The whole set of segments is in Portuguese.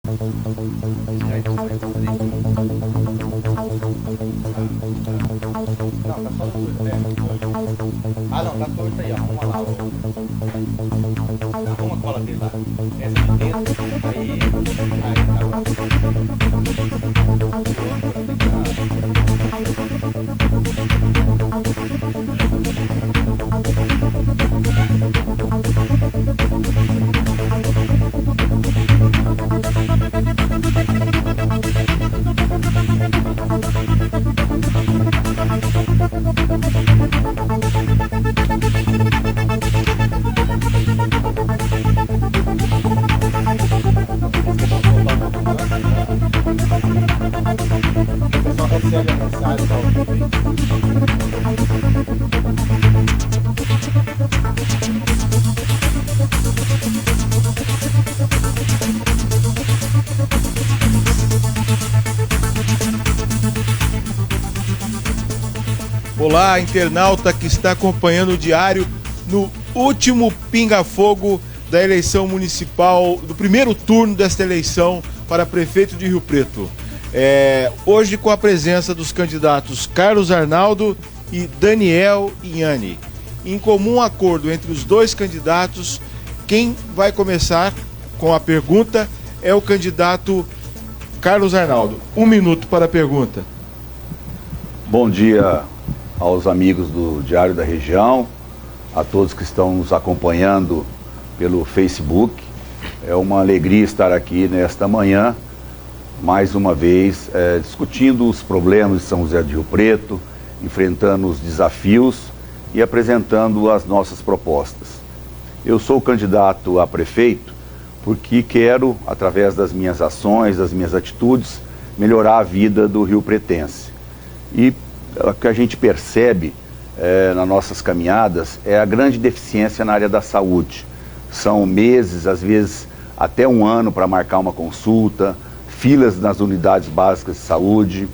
Ah, não, tá torto aí, arruma lá. Arruma a cola dele lá. Essa aqui dentro, aí, o pessoal recebe a mensagem ao vivo. Olá, internauta que está acompanhando o diário no último pinga-fogo da eleição municipal, do primeiro turno desta eleição para prefeito de Rio Preto. Hoje com a presença dos candidatos Carlos Arnaldo e Daniel Inhani. Em comum acordo entre os dois candidatos, quem vai começar com a pergunta é o candidato Carlos Arnaldo. 1 minuto para a pergunta. Bom dia aos amigos do Diário da Região, a todos que estão nos acompanhando pelo Facebook. É uma alegria estar aqui nesta manhã, mais uma vez, discutindo os problemas de São José do Rio Preto, enfrentando os desafios e apresentando as nossas propostas. Eu sou candidato a prefeito porque quero, através das minhas ações, das minhas atitudes, melhorar a vida do Rio Pretense. E o que a gente percebe nas nossas caminhadas é a grande deficiência na área da saúde. São meses, às vezes até 1 ano para marcar uma consulta, filas nas unidades básicas de saúde.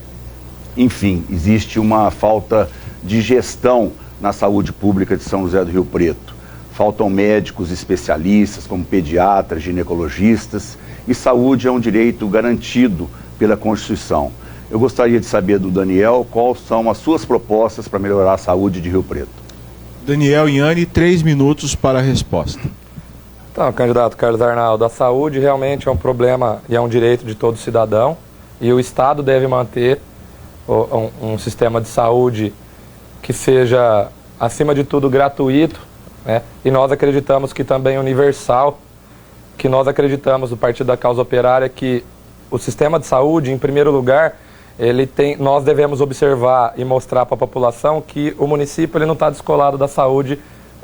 Enfim, existe uma falta de gestão na saúde pública de São José do Rio Preto. Faltam médicos especialistas, como pediatras, ginecologistas, e saúde é um direito garantido pela Constituição. Eu gostaria de saber do Daniel quais são as suas propostas para melhorar a saúde de Rio Preto. Daniel Inhani, 3 minutos para a resposta. Então, candidato Carlos Arnaldo, a saúde realmente é um problema e é um direito de todo cidadão, e o Estado deve manter um sistema de saúde que seja, acima de tudo, gratuito, né? E nós acreditamos que também universal, que nós acreditamos do Partido da Causa Operária que o sistema de saúde, em primeiro lugar, nós devemos observar e mostrar para a população que o município não está descolado da saúde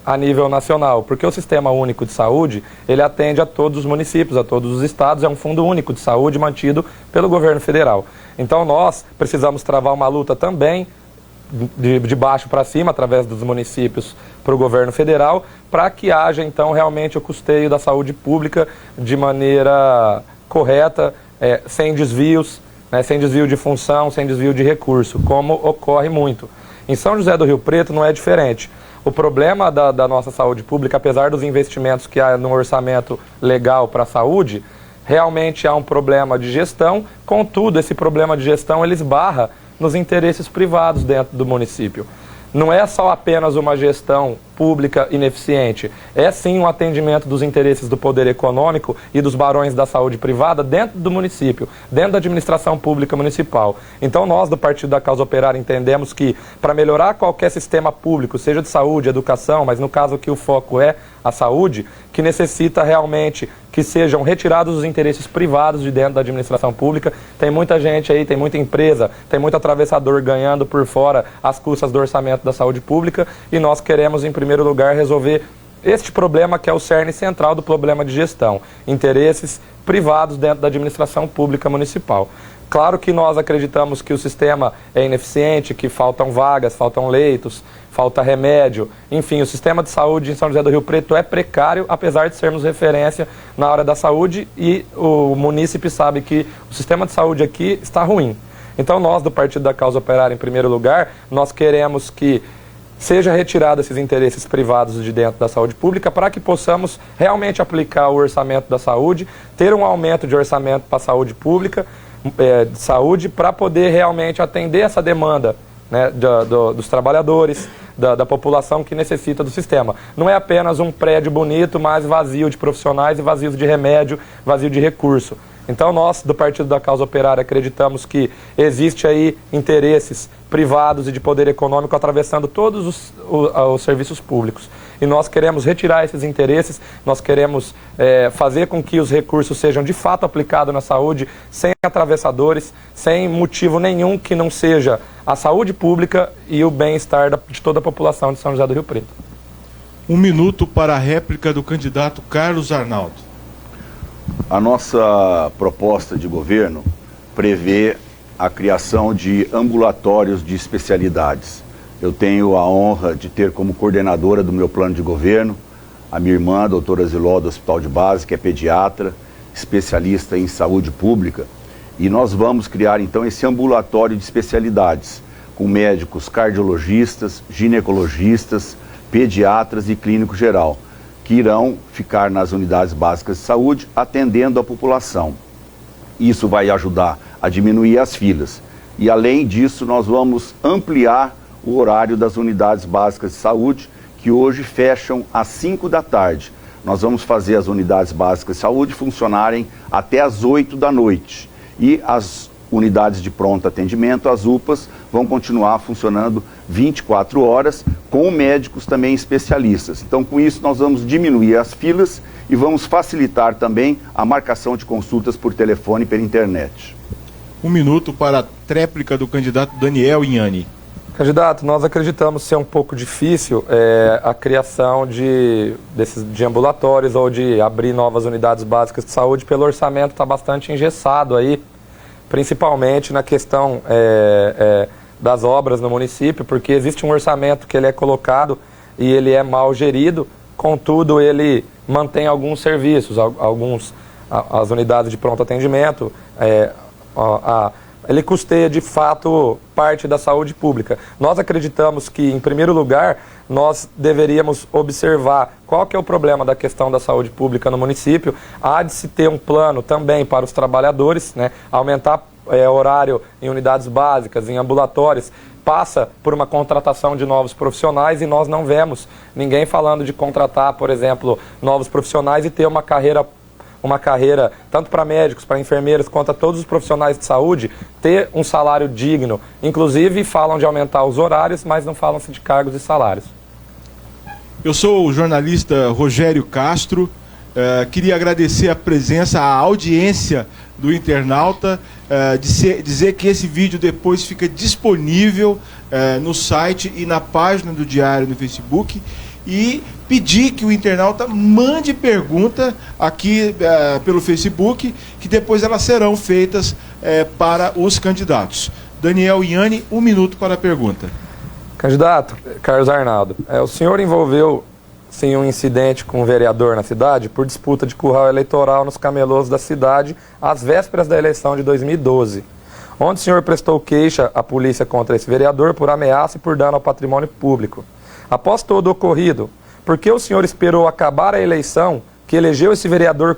a nível nacional, porque o Sistema Único de Saúde, ele atende a todos os municípios, a todos os estados, é um fundo único de saúde mantido pelo governo federal. Então nós precisamos travar uma luta também de baixo para cima, através dos municípios para o governo federal, para que haja então realmente o custeio da saúde pública de maneira correta, sem desvios, né, sem desvio de função, sem desvio de recurso, como ocorre muito. Em São José do Rio Preto não é diferente. O problema da nossa saúde pública, apesar dos investimentos que há no orçamento legal para a saúde, realmente há um problema de gestão. Contudo, esse problema de gestão ele esbarra nos interesses privados dentro do município. Não é só apenas uma gestão pública ineficiente, é sim um atendimento dos interesses do poder econômico e dos barões da saúde privada dentro do município, dentro da administração pública municipal. Então nós do Partido da Causa Operária entendemos que para melhorar qualquer sistema público, seja de saúde, educação, mas no caso aqui o foco é a saúde, que necessita realmente que sejam retirados os interesses privados de dentro da administração pública. Tem muita gente aí, tem muita empresa, tem muito atravessador ganhando por fora as custas do orçamento da saúde pública, e nós queremos, em primeiro lugar, resolver este problema que é o cerne central do problema de gestão, interesses privados dentro da administração pública municipal. Claro que nós acreditamos que o sistema é ineficiente, que faltam vagas, faltam leitos, falta remédio, enfim, o sistema de saúde em São José do Rio Preto é precário, apesar de sermos referência na área da saúde, e o munícipe sabe que o sistema de saúde aqui está ruim. Então nós do Partido da Causa Operária, em primeiro lugar, nós queremos que seja retirado esses interesses privados de dentro da saúde pública para que possamos realmente aplicar o orçamento da saúde, ter um aumento de orçamento para a saúde pública, de saúde, para poder realmente atender essa demanda, né, dos trabalhadores, da população que necessita do sistema. Não é apenas um prédio bonito, mas vazio de profissionais e vazio de remédio, vazio de recurso. Então nós, do Partido da Causa Operária, acreditamos que existe aí interesses privados e de poder econômico atravessando todos os serviços públicos. E nós queremos retirar esses interesses, nós queremos fazer com que os recursos sejam de fato aplicados na saúde, sem atravessadores, sem motivo nenhum que não seja a saúde pública e o bem-estar de toda a população de São José do Rio Preto. 1 minuto para a réplica do candidato Carlos Arnaldo. A nossa proposta de governo prevê a criação de ambulatórios de especialidades. Eu tenho a honra de ter como coordenadora do meu plano de governo a minha irmã, a doutora Ziló, do Hospital de Base, que é pediatra, especialista em saúde pública. E nós vamos criar, então, esse ambulatório de especialidades, com médicos cardiologistas, ginecologistas, pediatras e clínico geral, que irão ficar nas unidades básicas de saúde atendendo a população. Isso vai ajudar a diminuir as filas. E além disso, nós vamos ampliar o horário das unidades básicas de saúde, que hoje fecham às 5 da tarde. Nós vamos fazer as unidades básicas de saúde funcionarem até às 8 da noite. E as unidades de pronto atendimento, as UPAs, vão continuar funcionando 24 horas, com médicos também especialistas. Então, com isso, nós vamos diminuir as filas e vamos facilitar também a marcação de consultas por telefone e pela internet. 1 minuto para a tréplica do candidato Daniel Inhani. Candidato, nós acreditamos ser um pouco difícil a criação de ambulatórios ou de abrir novas unidades básicas de saúde, pelo orçamento está bastante engessado aí, principalmente na questão das obras no município, porque existe um orçamento que ele é colocado e ele é mal gerido, contudo ele mantém alguns serviços, as unidades de pronto atendimento, ele custeia de fato parte da saúde pública. Nós acreditamos que, em primeiro lugar, nós deveríamos observar qual que é o problema da questão da saúde pública no município. Há de se ter um plano também para os trabalhadores, né, aumentar horário em unidades básicas, em ambulatórios, passa por uma contratação de novos profissionais, e nós não vemos ninguém falando de contratar, por exemplo, novos profissionais e ter uma carreira tanto para médicos, para enfermeiros, quanto a todos os profissionais de saúde, ter um salário digno. Inclusive falam de aumentar os horários, mas não falam-se de cargos e salários. Eu sou o jornalista Rogério Castro, queria agradecer a presença, a audiência do internauta, dizer que esse vídeo depois fica disponível no site e na página do Diário no Facebook, e pedir que o internauta mande pergunta aqui pelo Facebook, que depois elas serão feitas para os candidatos. Daniel Inhani, 1 minuto para a pergunta. Candidato Carlos Arnaldo, o senhor envolveu sim um incidente com um vereador na cidade por disputa de curral eleitoral nos camelôs da cidade às vésperas da eleição de 2012, onde o senhor prestou queixa à polícia contra esse vereador por ameaça e por dano ao patrimônio público. Após todo o ocorrido, por que o senhor esperou acabar a eleição que elegeu esse vereador?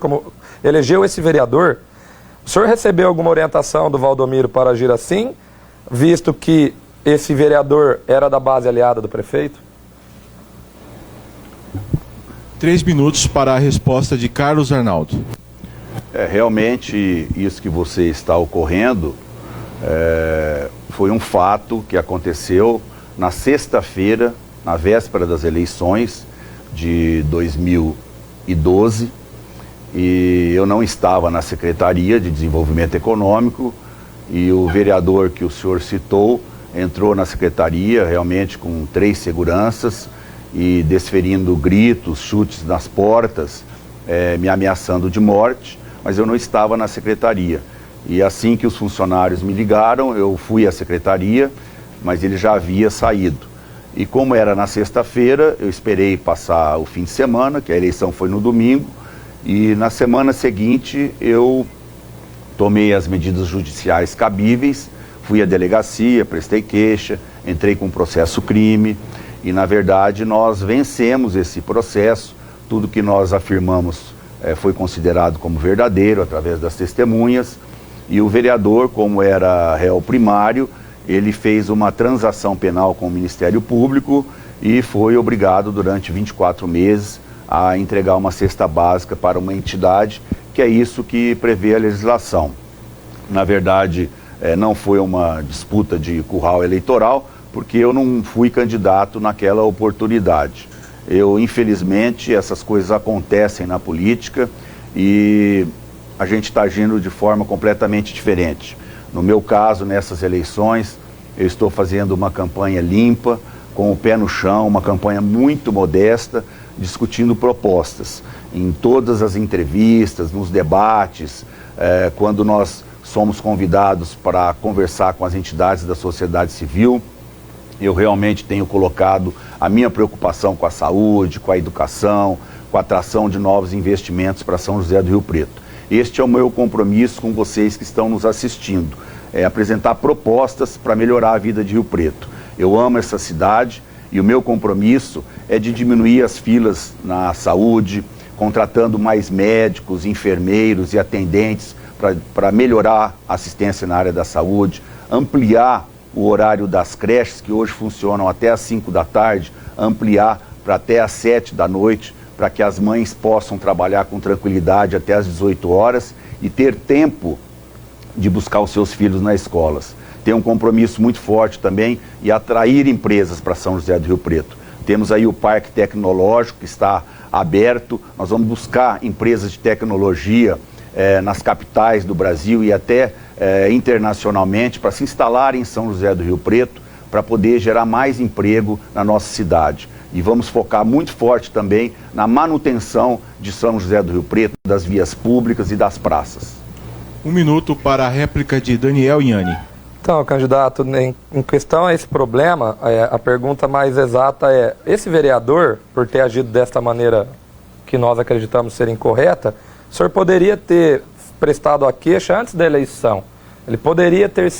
O senhor recebeu alguma orientação do Valdomiro para agir assim, visto que esse vereador era da base aliada do prefeito? 3 minutos para a resposta de Carlos Arnaldo. Realmente, isso que você está ocorrendo foi um fato que aconteceu na sexta-feira, na véspera das eleições de 2012, e eu não estava na Secretaria de Desenvolvimento Econômico, e o vereador que o senhor citou entrou na Secretaria realmente com 3 seguranças e desferindo gritos, chutes nas portas, me ameaçando de morte, mas eu não estava na Secretaria. E assim que os funcionários me ligaram, eu fui à Secretaria, mas ele já havia saído. E como era na sexta-feira, eu esperei passar o fim de semana, que a eleição foi no domingo, e na semana seguinte eu tomei as medidas judiciais cabíveis, fui à delegacia, prestei queixa, entrei com processo crime, E, na verdade, nós vencemos esse processo. Tudo que nós afirmamos foi considerado como verdadeiro através das testemunhas. E o vereador, como era réu primário, ele fez uma transação penal com o Ministério Público e foi obrigado durante 24 meses a entregar uma cesta básica para uma entidade, que é isso que prevê a legislação. Na verdade, não foi uma disputa de curral eleitoral, porque eu não fui candidato naquela oportunidade. Infelizmente, essas coisas acontecem na política e a gente está agindo de forma completamente diferente. No meu caso, nessas eleições, eu estou fazendo uma campanha limpa, com o pé no chão, uma campanha muito modesta, discutindo propostas. Em todas as entrevistas, nos debates, quando nós somos convidados para conversar com as entidades da sociedade civil, eu realmente tenho colocado a minha preocupação com a saúde, com a educação, com a atração de novos investimentos para São José do Rio Preto. Este é o meu compromisso com vocês que estão nos assistindo, apresentar propostas para melhorar a vida de Rio Preto. Eu amo essa cidade e o meu compromisso é de diminuir as filas na saúde, contratando mais médicos, enfermeiros e atendentes para melhorar a assistência na área da saúde, ampliar o horário das creches, que hoje funcionam até às 5 da tarde, ampliar para até às 7 da noite, para que as mães possam trabalhar com tranquilidade até às 18 horas e ter tempo de buscar os seus filhos nas escolas. Tem um compromisso muito forte também e atrair empresas para São José do Rio Preto. Temos aí o Parque Tecnológico que está aberto, nós vamos buscar empresas de tecnologia nas capitais do Brasil e até internacionalmente para se instalarem em São José do Rio Preto, para poder gerar mais emprego na nossa cidade. E vamos focar muito forte também na manutenção de São José do Rio Preto, das vias públicas e das praças. 1 minuto para a réplica de Daniel Inhani. Então, candidato, em questão a esse problema, a pergunta mais exata é: esse vereador, por ter agido desta maneira que nós acreditamos ser incorreta, o senhor poderia ter prestado a queixa antes da eleição? Ele poderia ter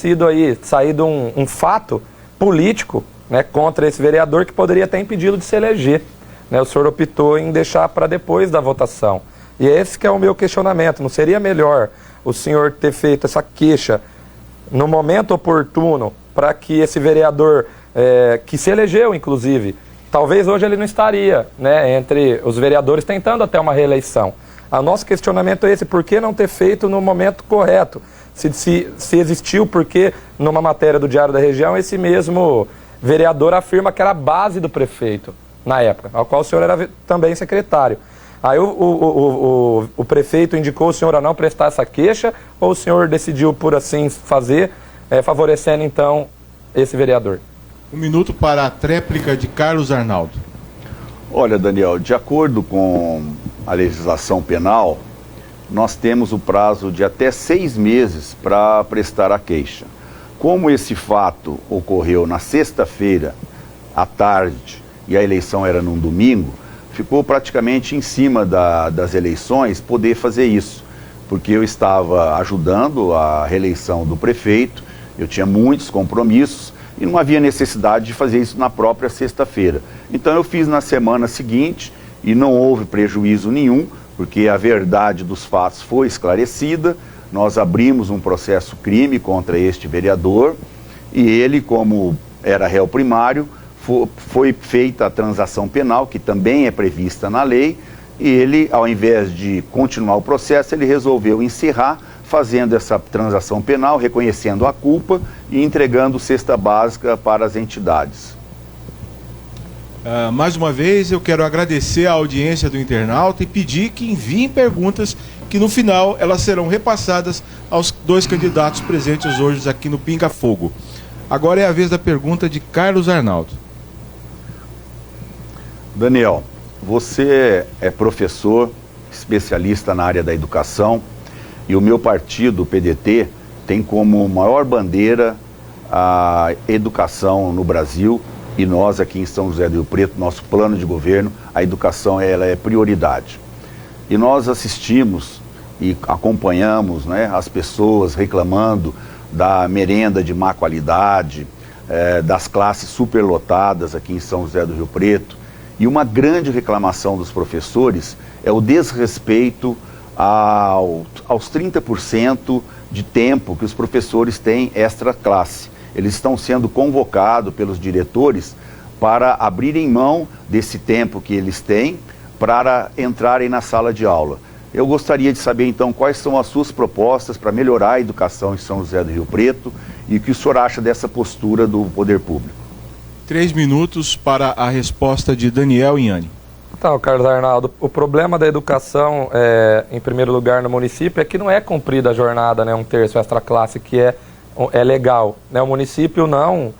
saído um fato político, né, contra esse vereador que poderia ter impedido de se eleger. Né? O senhor optou em deixar para depois da votação. E esse que é o meu questionamento. Não seria melhor o senhor ter feito essa queixa no momento oportuno para que esse vereador, que se elegeu inclusive, talvez hoje ele não estaria, né, entre os vereadores tentando até uma reeleição. O nosso questionamento é esse: por que não ter feito no momento correto? Se existiu, porque numa matéria do Diário da Região esse mesmo vereador afirma que era a base do prefeito na época, ao qual o senhor era também secretário. Aí o prefeito indicou o senhor a não prestar essa queixa, ou o senhor decidiu por assim fazer, favorecendo então esse vereador? 1 minuto para a tréplica de Carlos Arnaldo. Olha, Daniel, de acordo com a legislação penal, nós temos o prazo de até 6 meses para prestar a queixa. Como esse fato ocorreu na sexta-feira à tarde e a eleição era num domingo, ficou praticamente em cima das eleições poder fazer isso, porque eu estava ajudando a reeleição do prefeito, eu tinha muitos compromissos e não havia necessidade de fazer isso na própria sexta-feira. Então eu fiz na semana seguinte e não houve prejuízo nenhum, porque a verdade dos fatos foi esclarecida. Nós abrimos um processo crime contra este vereador e ele, como era réu primário, foi feita a transação penal, que também é prevista na lei, e ele, ao invés de continuar o processo, ele resolveu encerrar, fazendo essa transação penal, reconhecendo a culpa e entregando cesta básica para as entidades. Mais uma vez, eu quero agradecer a audiência do internauta e pedir que enviem perguntas, que no final elas serão repassadas aos 2 candidatos presentes hoje aqui no Pinga Fogo. Agora é a vez da pergunta de Carlos Arnaldo. Daniel, você é professor, especialista na área da educação, e o meu partido, o PDT, tem como maior bandeira a educação no Brasil, e nós aqui em São José do Rio Preto, nosso plano de governo, a educação ela é prioridade. E nós assistimos e acompanhamos, né, as pessoas reclamando da merenda de má qualidade, das classes superlotadas aqui em São José do Rio Preto. E uma grande reclamação dos professores é o desrespeito aos 30% de tempo que os professores têm extra classe. Eles estão sendo convocados pelos diretores para abrirem mão desse tempo que eles têm para entrarem na sala de aula. Eu gostaria de saber, então, quais são as suas propostas para melhorar a educação em São José do Rio Preto e o que o senhor acha dessa postura do poder público. 3 minutos para a resposta de Daniel Inhani. Então, Carlos Arnaldo, o problema da educação, em primeiro lugar, no município é que não é cumprida a jornada, né, 1/3 extra classe, que é legal. Né? O município não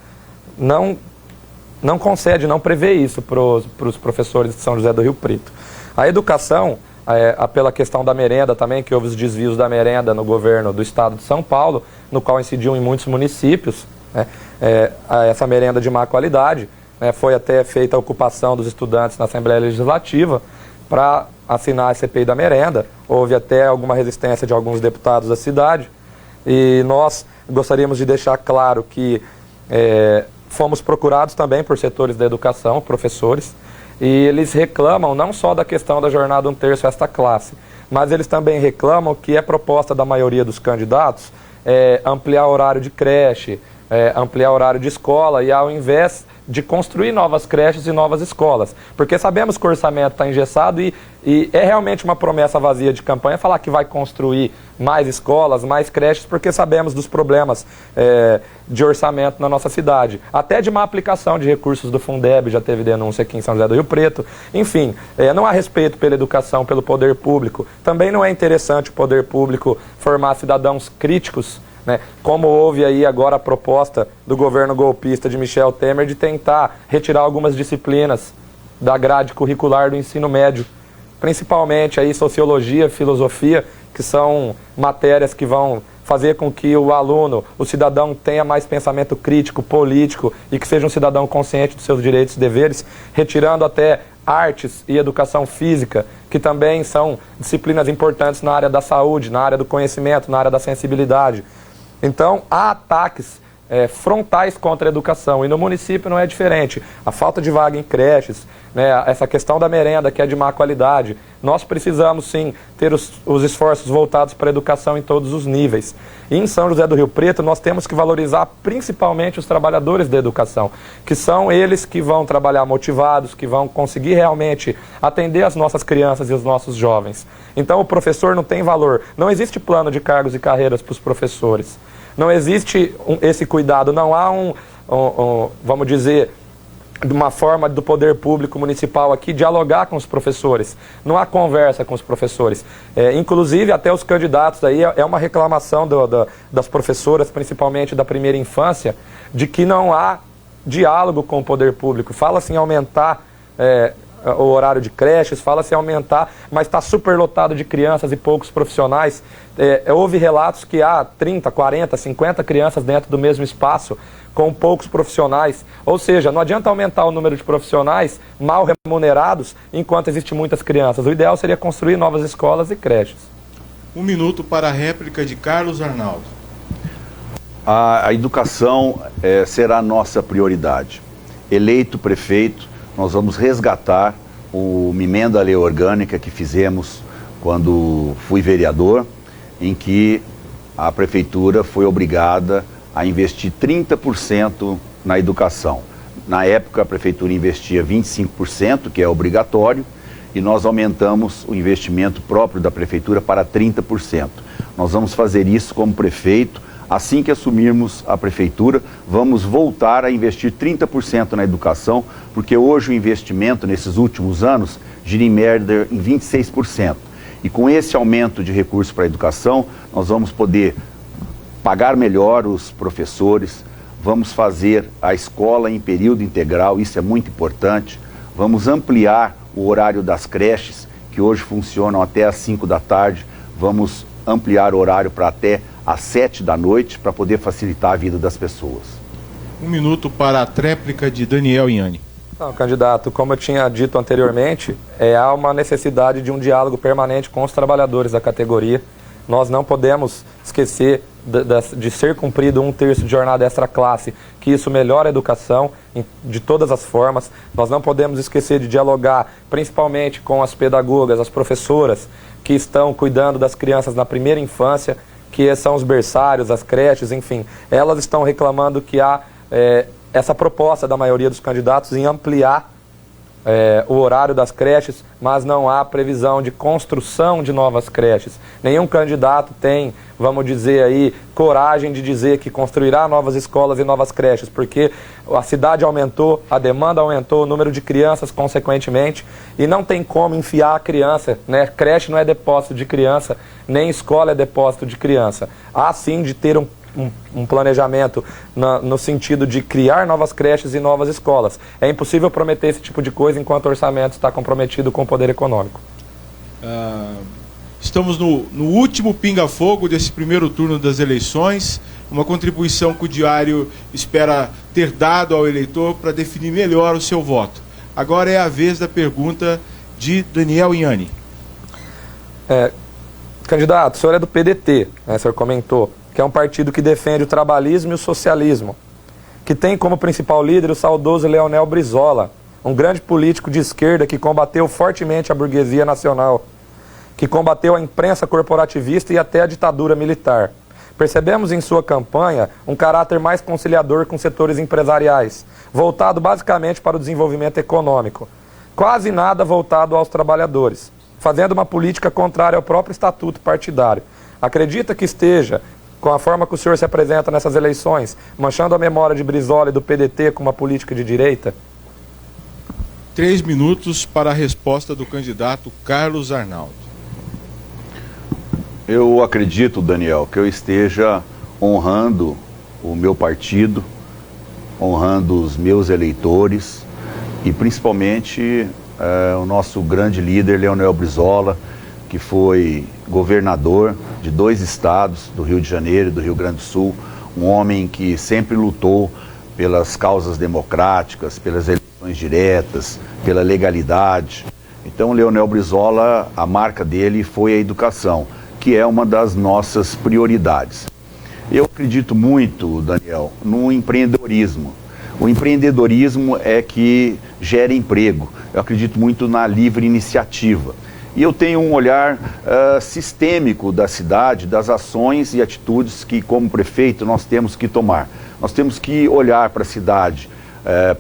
concede, não prevê isso para os professores de São José do Rio Preto. A educação, pela questão da merenda também, que houve os desvios da merenda no governo do estado de São Paulo, no qual incidiu em muitos municípios, né, essa merenda de má qualidade, né, foi até feita a ocupação dos estudantes na Assembleia Legislativa para assinar a CPI da merenda. Houve até alguma resistência de alguns deputados da cidade e nós gostaríamos de deixar claro que fomos procurados também por setores da educação, professores, e eles reclamam não só da questão da jornada 1/3 esta classe, mas eles também reclamam que é proposta da maioria dos candidatos ampliar horário de creche, ampliar horário de escola, e ao invés de construir novas creches e novas escolas. Porque sabemos que o orçamento está engessado e é realmente uma promessa vazia de campanha falar que vai construir mais escolas, mais creches, porque sabemos dos problemas de orçamento na nossa cidade. Até de má aplicação de recursos do Fundeb, já teve denúncia aqui em São José do Rio Preto. Enfim, não há respeito pela educação, pelo poder público. Também não é interessante o poder público formar cidadãos críticos, né? Como houve aí agora a proposta do governo golpista de Michel Temer de tentar retirar algumas disciplinas da grade curricular do ensino médio, principalmente aí sociologia, filosofia, que são matérias que vão fazer com que o aluno, o cidadão, tenha mais pensamento crítico, político e que seja um cidadão consciente dos seus direitos e deveres, retirando até artes e educação física, que também são disciplinas importantes na área da saúde, na área do conhecimento, na área da sensibilidade. Então, há ataques frontais contra a educação, e no município não é diferente. A falta de vaga em creches, né, essa questão da merenda, que é de má qualidade. Nós precisamos, sim, ter os esforços voltados para a educação em todos os níveis. E em São José do Rio Preto, nós temos que valorizar principalmente os trabalhadores da educação, que são eles que vão trabalhar motivados, que vão conseguir realmente atender as nossas crianças e os nossos jovens. Então, o professor não tem valor. Não existe plano de cargos e carreiras para os professores. Não existe esse cuidado, não há vamos dizer, uma forma do poder público municipal aqui dialogar com os professores. Não há conversa com os professores. Inclusive, até os candidatos, aí é uma reclamação das professoras, principalmente da primeira infância, de que não há diálogo com o poder público. Fala-se em aumentar o horário de creches, fala-se em aumentar, mas está superlotado de crianças e poucos profissionais. Houve relatos que há 30, 40, 50 crianças dentro do mesmo espaço, com poucos profissionais. Ou seja, não adianta aumentar o número de profissionais mal remunerados enquanto existem muitas crianças. O ideal seria construir novas escolas e creches. 1 minuto para a réplica de Carlos Arnaldo. A educação será nossa prioridade. Eleito prefeito, nós vamos resgatar uma emenda à lei orgânica que fizemos quando fui vereador, em que a prefeitura foi obrigada a investir 30% na educação. Na época, a prefeitura investia 25%, que é obrigatório, e nós aumentamos o investimento próprio da prefeitura para 30%. Nós vamos fazer isso como prefeito. Assim que assumirmos a prefeitura, vamos voltar a investir 30% na educação, porque hoje o investimento nesses últimos anos gira em média em 26%. E com esse aumento de recursos para a educação, nós vamos poder pagar melhor os professores, vamos fazer a escola em período integral, isso é muito importante, vamos ampliar o horário das creches, que hoje funcionam até às 5 da tarde, vamos ampliar o horário para até às 7 da noite, para poder facilitar a vida das pessoas. 1 minuto para a tréplica de Daniel Inhani. Não, candidato, como eu tinha dito anteriormente, há uma necessidade de um diálogo permanente com os trabalhadores da categoria. Nós não podemos esquecer de ser cumprido 1/3 de jornada extra classe, que isso melhora a educação de todas as formas. Nós não podemos esquecer de dialogar principalmente com as pedagogas, as professoras que estão cuidando das crianças na primeira infância, que são os berçários, as creches, enfim. Elas estão reclamando que há essa proposta da maioria dos candidatos em ampliar o horário das creches, mas não há previsão de construção de novas creches. Nenhum candidato tem, vamos dizer aí, coragem de dizer que construirá novas escolas e novas creches, porque a cidade aumentou, a demanda aumentou, o número de crianças consequentemente, e não tem como enfiar a criança, né? Creche não é depósito de criança, nem escola é depósito de criança. Há sim de ter um planejamento no sentido de criar novas creches e novas escolas. É impossível prometer esse tipo de coisa enquanto o orçamento está comprometido com o poder econômico. Estamos no último pinga-fogo desse primeiro turno das eleições, uma contribuição que o Diário espera ter dado ao eleitor para definir melhor o seu voto. Agora é a vez da pergunta de Daniel Inhani. Candidato, o senhor é do PDT, né, o senhor comentou, que é um partido que defende o trabalhismo e o socialismo, que tem como principal líder o saudoso Leonel Brizola, um grande político de esquerda que combateu fortemente a burguesia nacional, que combateu a imprensa corporativista e até a ditadura militar. Percebemos em sua campanha um caráter mais conciliador com setores empresariais, voltado basicamente para o desenvolvimento econômico, quase nada voltado aos trabalhadores, fazendo uma política contrária ao próprio estatuto partidário. Acredita que esteja, com a forma que o senhor se apresenta nessas eleições, manchando a memória de Brizola e do PDT com uma política de direita? 3 minutos para a resposta do candidato Carlos Arnaldo. Eu acredito, Daniel, que eu esteja honrando o meu partido, honrando os meus eleitores e principalmente o nosso grande líder, Leonel Brizola, que foi governador de 2 estados, do Rio de Janeiro e do Rio Grande do Sul, um homem que sempre lutou pelas causas democráticas, pelas eleições diretas, pela legalidade. Então, Leonel Brizola, a marca dele foi a educação, que é uma das nossas prioridades. Eu acredito muito, Daniel, no empreendedorismo. O empreendedorismo é que gera emprego. Eu acredito muito na livre iniciativa. E eu tenho um olhar sistêmico da cidade, das ações e atitudes que, como prefeito, nós temos que tomar. Nós temos que olhar para a cidade,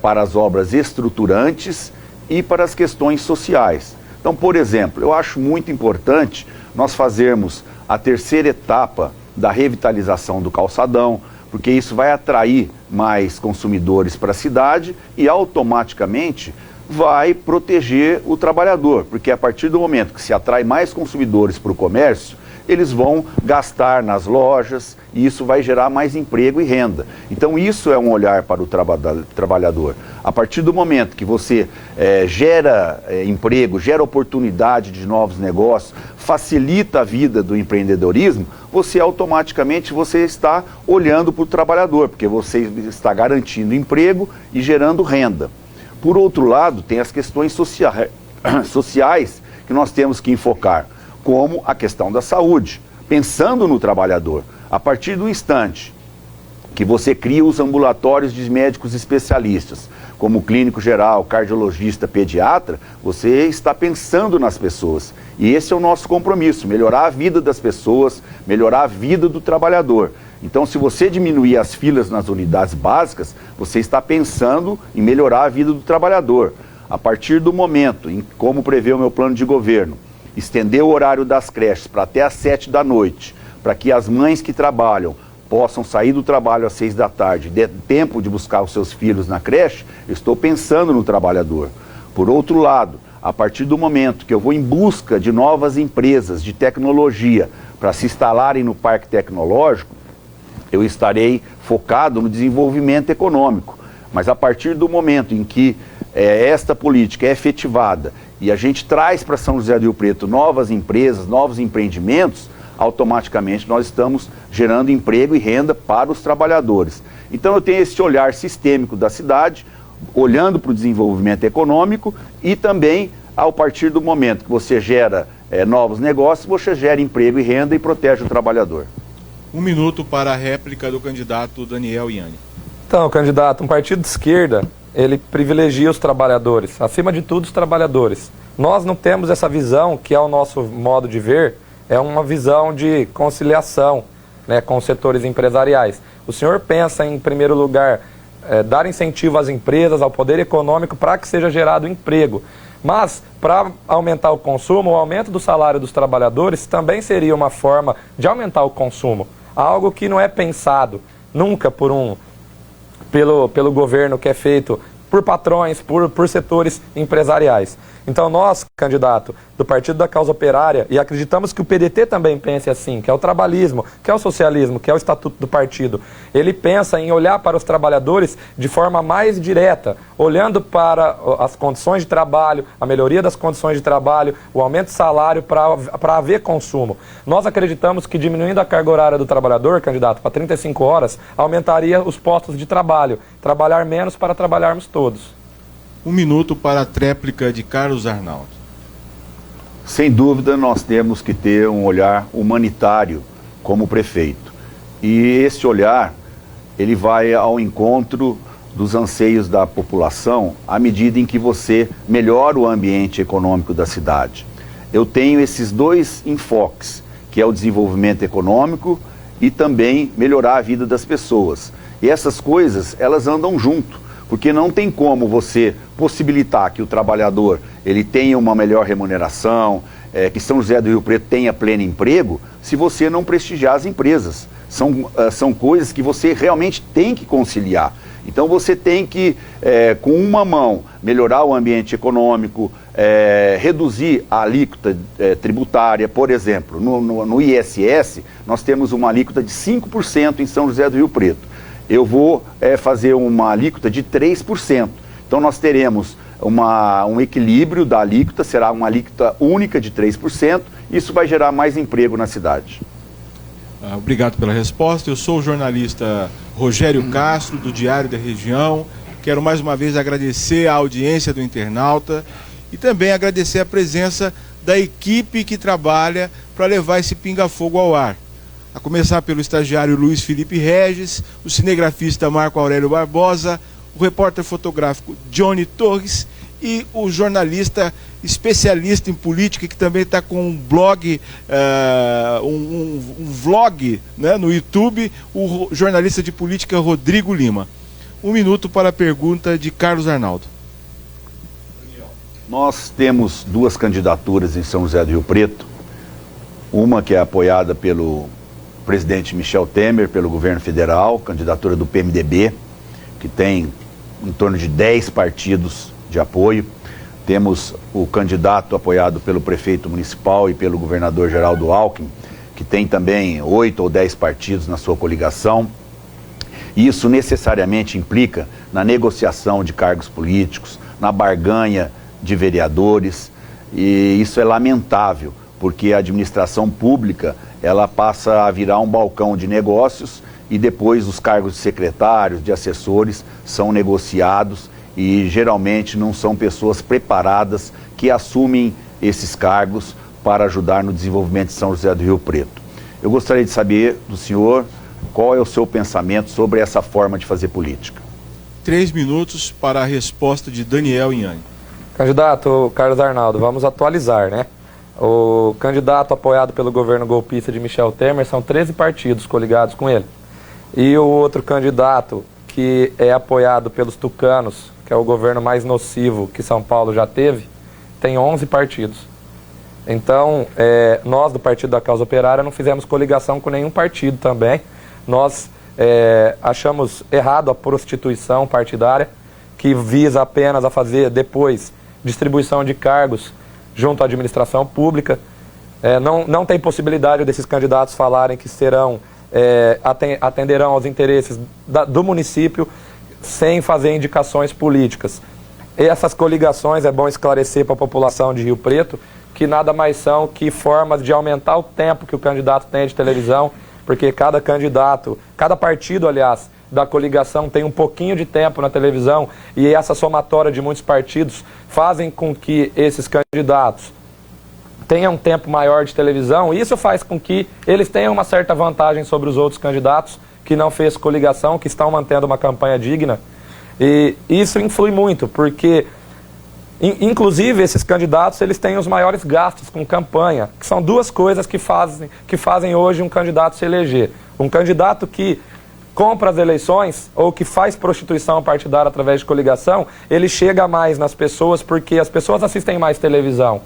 para as obras estruturantes e para as questões sociais. Então, por exemplo, eu acho muito importante nós fazermos a 3ª etapa da revitalização do calçadão, porque isso vai atrair mais consumidores para a cidade e automaticamente vai proteger o trabalhador, porque a partir do momento que se atrai mais consumidores para o comércio, eles vão gastar nas lojas e isso vai gerar mais emprego e renda. Então isso é um olhar para o trabalhador. A partir do momento que você gera emprego, gera oportunidade de novos negócios, facilita a vida do empreendedorismo, você automaticamente está olhando para o trabalhador, porque você está garantindo emprego e gerando renda. Por outro lado, tem as questões sociais que nós temos que enfocar, como a questão da saúde, pensando no trabalhador. A partir do instante que você cria os ambulatórios de médicos especialistas, como clínico geral, cardiologista, pediatra, você está pensando nas pessoas. E esse é o nosso compromisso, melhorar a vida das pessoas, melhorar a vida do trabalhador. Então, se você diminuir as filas nas unidades básicas, você está pensando em melhorar a vida do trabalhador. A partir do momento, como prevê o meu plano de governo, estender o horário das creches para até às 7 da noite, para que as mães que trabalham possam sair do trabalho às 6 da tarde, dê tempo de buscar os seus filhos na creche, eu estou pensando no trabalhador. Por outro lado, a partir do momento que eu vou em busca de novas empresas de tecnologia para se instalarem no parque tecnológico, eu estarei focado no desenvolvimento econômico. Mas a partir do momento em que esta política é efetivada e a gente traz para São José do Rio Preto novas empresas, novos empreendimentos, automaticamente nós estamos gerando emprego e renda para os trabalhadores. Então eu tenho esse olhar sistêmico da cidade, olhando para o desenvolvimento econômico e também, ao partir do momento que você gera novos negócios, você gera emprego e renda e protege o trabalhador. 1 minuto para a réplica do candidato Daniel Ianni. Então, candidato, um partido de esquerda, ele privilegia os trabalhadores, acima de tudo os trabalhadores. Nós não temos essa visão, que é o nosso modo de ver, é uma visão de conciliação, né, com os setores empresariais. O senhor pensa, em primeiro lugar, dar incentivo às empresas, ao poder econômico, para que seja gerado emprego. Mas, para aumentar o consumo, o aumento do salário dos trabalhadores também seria uma forma de aumentar o consumo. Algo que não é pensado nunca pelo governo, que é feito por patrões, por setores empresariais. Então nós, candidato do Partido da Causa Operária, e acreditamos que o PDT também pense assim, que é o trabalhismo, que é o socialismo, que é o estatuto do partido, ele pensa em olhar para os trabalhadores de forma mais direta, olhando para as condições de trabalho, a melhoria das condições de trabalho, o aumento de salário para haver consumo. Nós acreditamos que diminuindo a carga horária do trabalhador, candidato, para 35 horas, aumentaria os postos de trabalho, trabalhar menos para trabalharmos todos. 1 minuto para a tréplica de Carlos Arnaldo. Sem dúvida, nós temos que ter um olhar humanitário como prefeito. E esse olhar, ele vai ao encontro dos anseios da população à medida em que você melhora o ambiente econômico da cidade. Eu tenho esses dois enfoques, que é o desenvolvimento econômico e também melhorar a vida das pessoas. E essas coisas, elas andam junto. Porque não tem como você possibilitar que o trabalhador ele tenha uma melhor remuneração, que São José do Rio Preto tenha pleno emprego, se você não prestigiar as empresas. São coisas que você realmente tem que conciliar. Então você tem que, com uma mão, melhorar o ambiente econômico, reduzir a alíquota tributária. Por exemplo, no ISS, nós temos uma alíquota de 5% em São José do Rio Preto. Eu vou fazer uma alíquota de 3%. Então nós teremos um equilíbrio da alíquota, será uma alíquota única de 3%, isso vai gerar mais emprego na cidade. Obrigado pela resposta. Eu sou o jornalista Rogério Castro, do Diário da Região. Quero mais uma vez agradecer a audiência do internauta e também agradecer a presença da equipe que trabalha para levar esse pinga-fogo ao ar. A começar pelo estagiário Luiz Felipe Regis, o cinegrafista Marco Aurélio Barbosa, o repórter fotográfico Johnny Torres e o jornalista especialista em política que também está com um blog, um vlog, né, no YouTube, o jornalista de política Rodrigo Lima. 1 minuto para a pergunta de Carlos Arnaldo. Nós temos 2 candidaturas em São José do Rio Preto, uma que é apoiada pelo presidente Michel Temer, pelo governo federal, candidatura do PMDB, que tem em torno de 10 partidos de apoio. Temos o candidato apoiado pelo prefeito municipal e pelo governador Geraldo Alckmin, que tem também 8 ou 10 partidos na sua coligação. Isso necessariamente implica na negociação de cargos políticos, na barganha de vereadores, e isso é lamentável, porque a administração pública ela passa a virar um balcão de negócios e depois os cargos de secretários, de assessores são negociados e geralmente não são pessoas preparadas que assumem esses cargos para ajudar no desenvolvimento de São José do Rio Preto. Eu gostaria de saber do senhor qual é o seu pensamento sobre essa forma de fazer política. 3 minutos para a resposta de Daniel Ianni. Candidato Carlos Arnaldo, vamos atualizar, né? O candidato apoiado pelo governo golpista de Michel Temer são 13 partidos coligados com ele. E o outro candidato que é apoiado pelos tucanos, que é o governo mais nocivo que São Paulo já teve, tem 11 partidos. Então, nós do Partido da Causa Operária não fizemos coligação com nenhum partido também. Nós achamos errado a prostituição partidária, que visa apenas a fazer depois distribuição de cargos junto à administração pública. Não tem possibilidade desses candidatos falarem que atenderão aos interesses do município sem fazer indicações políticas. E essas coligações, é bom esclarecer para a população de Rio Preto, que nada mais são que formas de aumentar o tempo que o candidato tem de televisão, porque cada partido, aliás, da coligação tem um pouquinho de tempo na televisão, e essa somatória de muitos partidos fazem com que esses candidatos tenha um tempo maior de televisão, isso faz com que eles tenham uma certa vantagem sobre os outros candidatos que não fez coligação, que estão mantendo uma campanha digna. E isso influi muito, porque, inclusive, esses candidatos eles têm os maiores gastos com campanha, que são duas coisas que fazem hoje um candidato se eleger. Um candidato que compra as eleições ou que faz prostituição partidária através de coligação, ele chega mais nas pessoas porque as pessoas assistem mais televisão.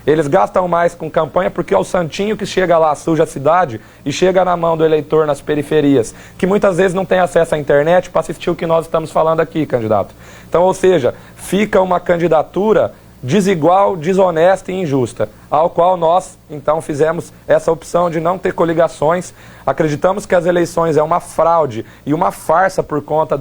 Eles gastam mais com campanha porque é o santinho que chega lá, suja a cidade e chega na mão do eleitor nas periferias, que muitas vezes não tem acesso à internet para assistir o que nós estamos falando aqui, candidato. Então, ou seja, fica uma candidatura desigual, desonesta e injusta, ao qual nós, então, fizemos essa opção de não ter coligações. Acreditamos que as eleições é uma fraude e uma farsa por conta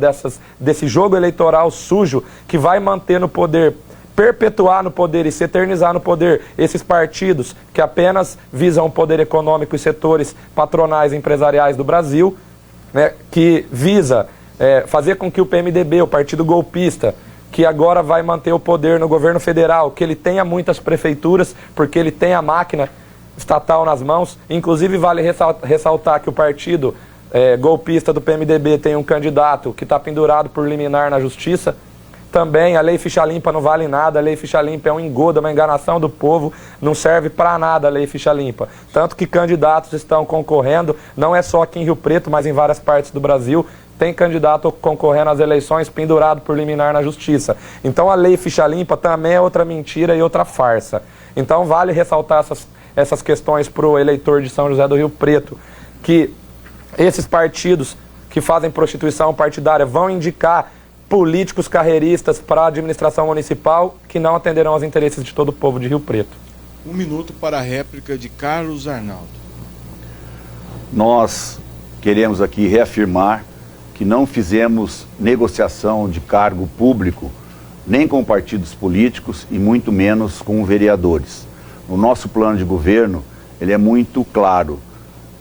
desse jogo eleitoral sujo que vai manter no poder, perpetuar no poder e se eternizar no poder esses partidos que apenas visam o poder econômico e setores patronais e empresariais do Brasil, né, que visa fazer com que o PMDB, o partido golpista, que agora vai manter o poder no governo federal, que ele tenha muitas prefeituras, porque ele tem a máquina estatal nas mãos. Inclusive, vale ressaltar que o partido golpista do PMDB tem um candidato que está pendurado por liminar na justiça. Também a lei ficha limpa não vale nada, a lei ficha limpa é um engodo, uma enganação do povo, não serve para nada a lei ficha limpa. Tanto que candidatos estão concorrendo, não é só aqui em Rio Preto, mas em várias partes do Brasil, tem candidato concorrendo às eleições pendurado por liminar na justiça. Então a lei ficha limpa também é outra mentira e outra farsa. Então vale ressaltar essas questões para o eleitor de São José do Rio Preto, que esses partidos que fazem prostituição partidária vão indicar políticos carreiristas para a administração municipal que não atenderão aos interesses de todo o povo de Rio Preto. 1 minuto para a réplica de Carlos Arnaldo. Nós queremos aqui reafirmar que não fizemos negociação de cargo público nem com partidos políticos e muito menos com vereadores. No nosso plano de governo, ele é muito claro.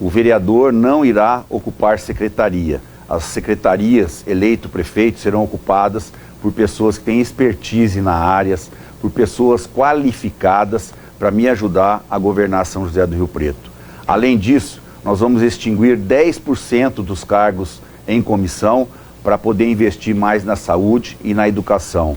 O vereador não irá ocupar secretaria. As secretarias eleito prefeito serão ocupadas por pessoas que têm expertise na áreas, por pessoas qualificadas para me ajudar a governar São José do Rio Preto. Além disso, nós vamos extinguir 10% dos cargos em comissão para poder investir mais na saúde e na educação.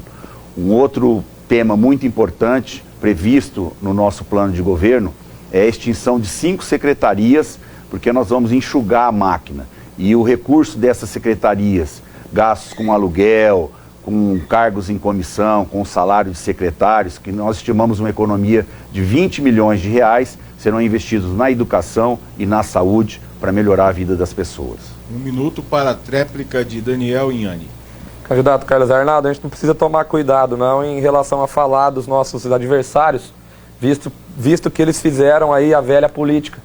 Um outro tema muito importante previsto no nosso plano de governo é a extinção de 5 secretarias, porque nós vamos enxugar a máquina. E o recurso dessas secretarias, gastos com aluguel, com cargos em comissão, com o salário de secretários, que nós estimamos uma economia de 20 milhões de reais, serão investidos na educação e na saúde para melhorar a vida das pessoas. 1 minuto para a tréplica de Daniel Inhani. Candidato Carlos Arnaldo, a gente não precisa tomar cuidado não em relação a falar dos nossos adversários, visto que eles fizeram aí a velha política.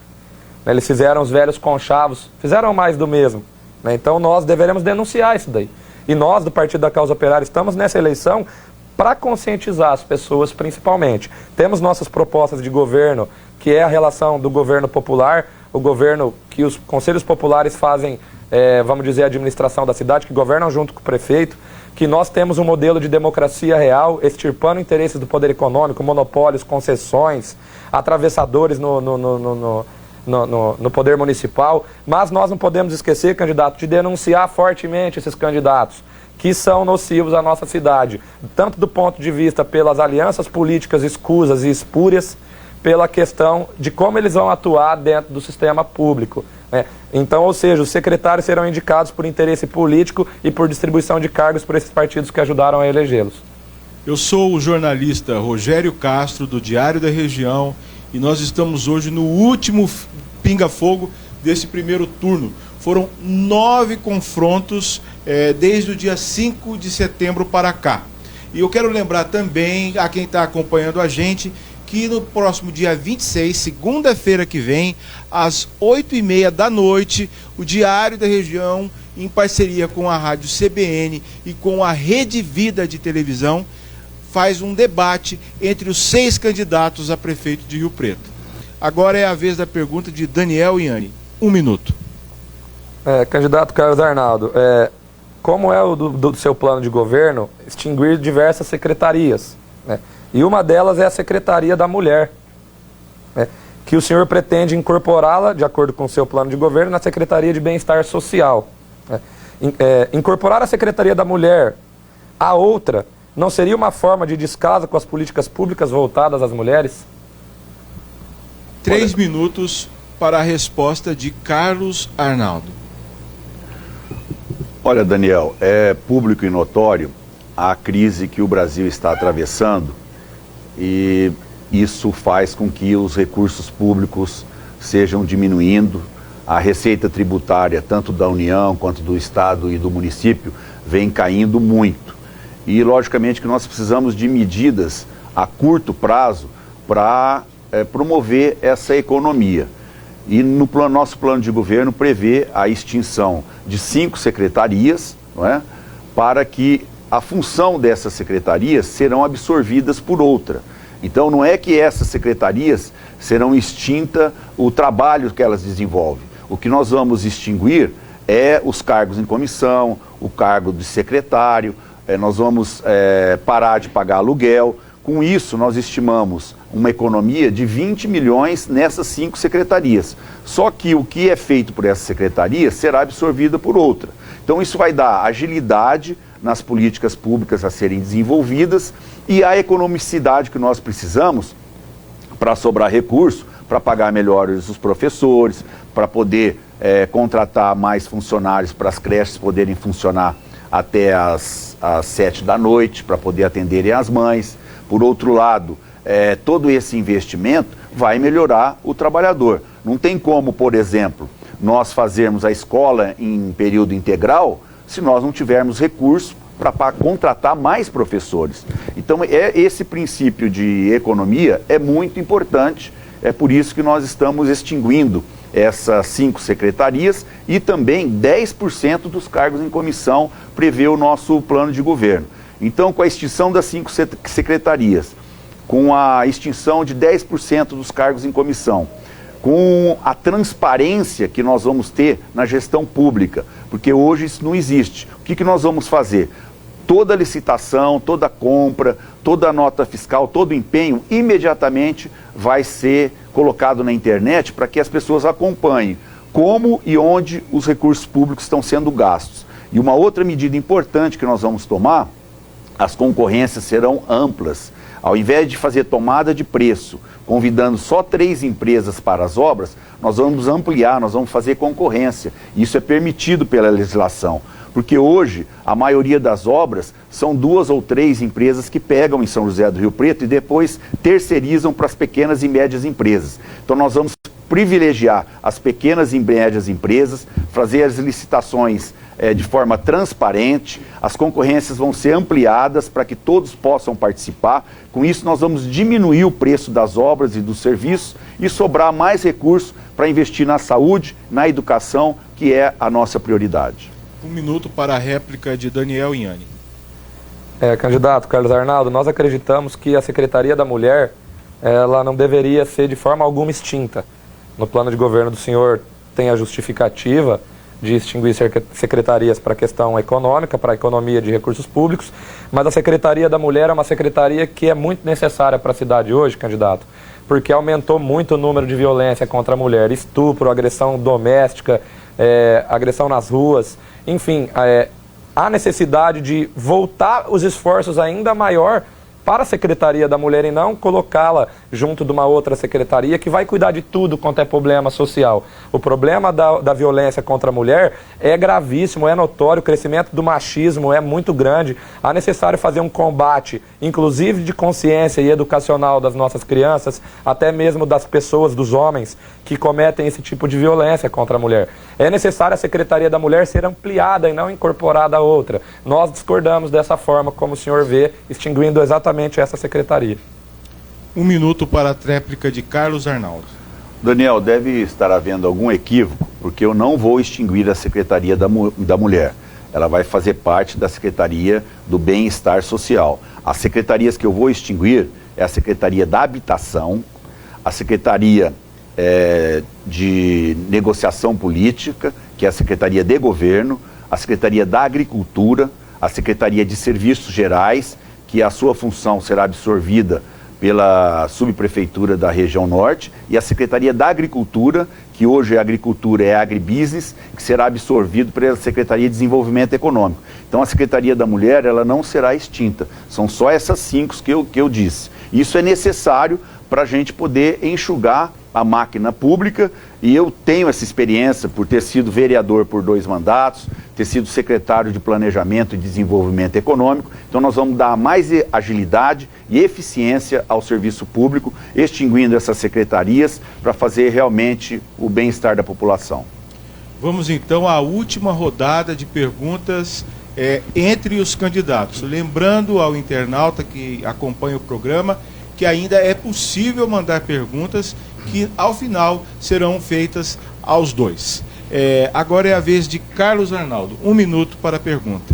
Eles fizeram os velhos conchavos, fizeram mais do mesmo. Então nós deveremos denunciar isso daí. E nós, do Partido da Causa Operária, estamos nessa eleição para conscientizar as pessoas, principalmente. Temos nossas propostas de governo, que é a relação do governo popular, o governo que os conselhos populares fazem, vamos dizer, a administração da cidade, que governam junto com o prefeito, que nós temos um modelo de democracia real, extirpando interesses do poder econômico, monopólios, concessões, atravessadores no poder municipal, mas nós não podemos esquecer, candidato, de denunciar fortemente esses candidatos que são nocivos à nossa cidade, tanto do ponto de vista pelas alianças políticas escusas e espúrias, pela questão de como eles vão atuar dentro do sistema público. Então, ou seja, os secretários serão indicados por interesse político e por distribuição de cargos por esses partidos que ajudaram a elegê-los. Eu sou o jornalista Rogério Castro, do Diário da Região, e nós estamos hoje no último pinga-fogo desse primeiro turno. Foram 9 confrontos desde o dia 5 de setembro para cá. E eu quero lembrar também a quem está acompanhando a gente que no próximo dia 26, segunda-feira que vem, às 8h30 da noite, o Diário da Região, em parceria com a Rádio CBN e com a Rede Vida de televisão, faz um debate entre os 6 candidatos a prefeito de Rio Preto. Agora é a vez da pergunta de Daniel Inhani. 1 minuto. Candidato Carlos Arnaldo, como é o do seu plano de governo extinguir diversas secretarias, né? E uma delas é a Secretaria da Mulher. que o senhor pretende incorporá-la, de acordo com o seu plano de governo, na Secretaria de Bem-Estar Social. Incorporar a Secretaria da Mulher a outra não seria uma forma de descaso com as políticas públicas voltadas às mulheres? 3 minutos para a resposta de Carlos Arnaldo. Olha, Daniel, é público e notório a crise que o Brasil está atravessando e isso faz com que os recursos públicos sejam diminuindo. A receita tributária, tanto da União quanto do Estado e do município, vem caindo muito. E, logicamente, que nós precisamos de medidas a curto prazo para promover essa economia. E no nosso plano de governo prevê a extinção de 5 secretarias, não é? Para que a função dessas secretarias serão absorvidas por outra. Então não é que essas secretarias serão extintas o trabalho que elas desenvolvem. O que nós vamos extinguir é os cargos em comissão, o cargo de secretário, nós vamos parar de pagar aluguel. Com isso, nós estimamos uma economia de 20 milhões nessas 5 secretarias. Só que o que é feito por essas secretarias será absorvido por outra. Então isso vai dar agilidade nas políticas públicas a serem desenvolvidas e a economicidade que nós precisamos para sobrar recurso, para pagar melhores os professores, para poder contratar mais funcionários para as creches poderem funcionar até às 7 da noite, para poder atenderem as mães. Por outro lado, todo esse investimento vai melhorar o trabalhador. Não tem como, por exemplo, nós fazermos a escola em período integral se nós não tivermos recurso para contratar mais professores. Então, esse princípio de economia é muito importante, é por isso que nós estamos extinguindo essas 5 secretarias e também 10% dos cargos em comissão prevê o nosso plano de governo. Então, com a extinção das 5 secretarias, com a extinção de 10% dos cargos em comissão, com a transparência que nós vamos ter na gestão pública, porque hoje isso não existe. O que nós vamos fazer? Toda licitação, toda compra, toda nota fiscal, todo empenho, imediatamente vai ser colocado na internet para que as pessoas acompanhem como e onde os recursos públicos estão sendo gastos. E uma outra medida importante que nós vamos tomar, as concorrências serão amplas. Ao invés de fazer tomada de preço, convidando só 3 empresas para as obras, nós vamos ampliar, nós vamos fazer concorrência. Isso é permitido pela legislação, porque hoje a maioria das obras são 2 ou 3 empresas que pegam em São José do Rio Preto e depois terceirizam para as pequenas e médias empresas. Então nós vamos privilegiar as pequenas e médias empresas, fazer as licitações de forma transparente, as concorrências vão ser ampliadas para que todos possam participar. Com isso nós vamos diminuir o preço das obras e dos serviços e sobrar mais recursos para investir na saúde, na educação, que é a nossa prioridade. 1 minuto para a réplica de Daniel Inhani. Candidato Carlos Arnaldo, nós acreditamos que a Secretaria da Mulher ela não deveria ser de forma alguma extinta. No plano de governo do senhor tem a justificativa de extinguir secretarias para a questão econômica, para a economia de recursos públicos, mas a Secretaria da Mulher é uma secretaria que é muito necessária para a cidade hoje, candidato, porque aumentou muito o número de violência contra a mulher, estupro, agressão doméstica, agressão nas ruas, enfim, há necessidade de voltar os esforços ainda maior para a Secretaria da Mulher e não colocá-la junto de uma outra secretaria que vai cuidar de tudo quanto é problema social. O problema da violência contra a mulher é gravíssimo, é notório, o crescimento do machismo é muito grande. Há necessário fazer um combate, inclusive de consciência e educacional das nossas crianças, até mesmo das pessoas, dos homens, que cometem esse tipo de violência contra a mulher. É necessário a Secretaria da Mulher ser ampliada e não incorporada a outra. Nós discordamos dessa forma, como o senhor vê, extinguindo exatamente essa secretaria. 1 minuto para a tréplica de Carlos Arnaldo. Daniel, deve estar havendo algum equívoco, porque eu não vou extinguir a Secretaria da Mulher. Ela vai fazer parte da Secretaria do Bem-Estar Social. As secretarias que eu vou extinguir é a Secretaria da Habitação, a Secretaria de Negociação Política, que é a Secretaria de Governo, a Secretaria da Agricultura, a Secretaria de Serviços Gerais, que a sua função será absorvida pela subprefeitura da região norte e a Secretaria da Agricultura, que hoje a agricultura é agribusiness, que será absorvido pela Secretaria de Desenvolvimento Econômico. Então a Secretaria da Mulher, ela não será extinta, são só essas 5 que eu disse. Isso é necessário para a gente poder enxugar a máquina pública, e eu tenho essa experiência por ter sido vereador por 2 mandatos, ter sido secretário de Planejamento e Desenvolvimento Econômico. Então nós vamos dar mais agilidade e eficiência ao serviço público, extinguindo essas secretarias para fazer realmente o bem-estar da população. Vamos então à última rodada de perguntas entre os candidatos. Lembrando ao internauta que acompanha o programa que ainda é possível mandar perguntas que ao final serão feitas aos 2. Agora é a vez de Carlos Arnaldo. 1 minuto para a pergunta.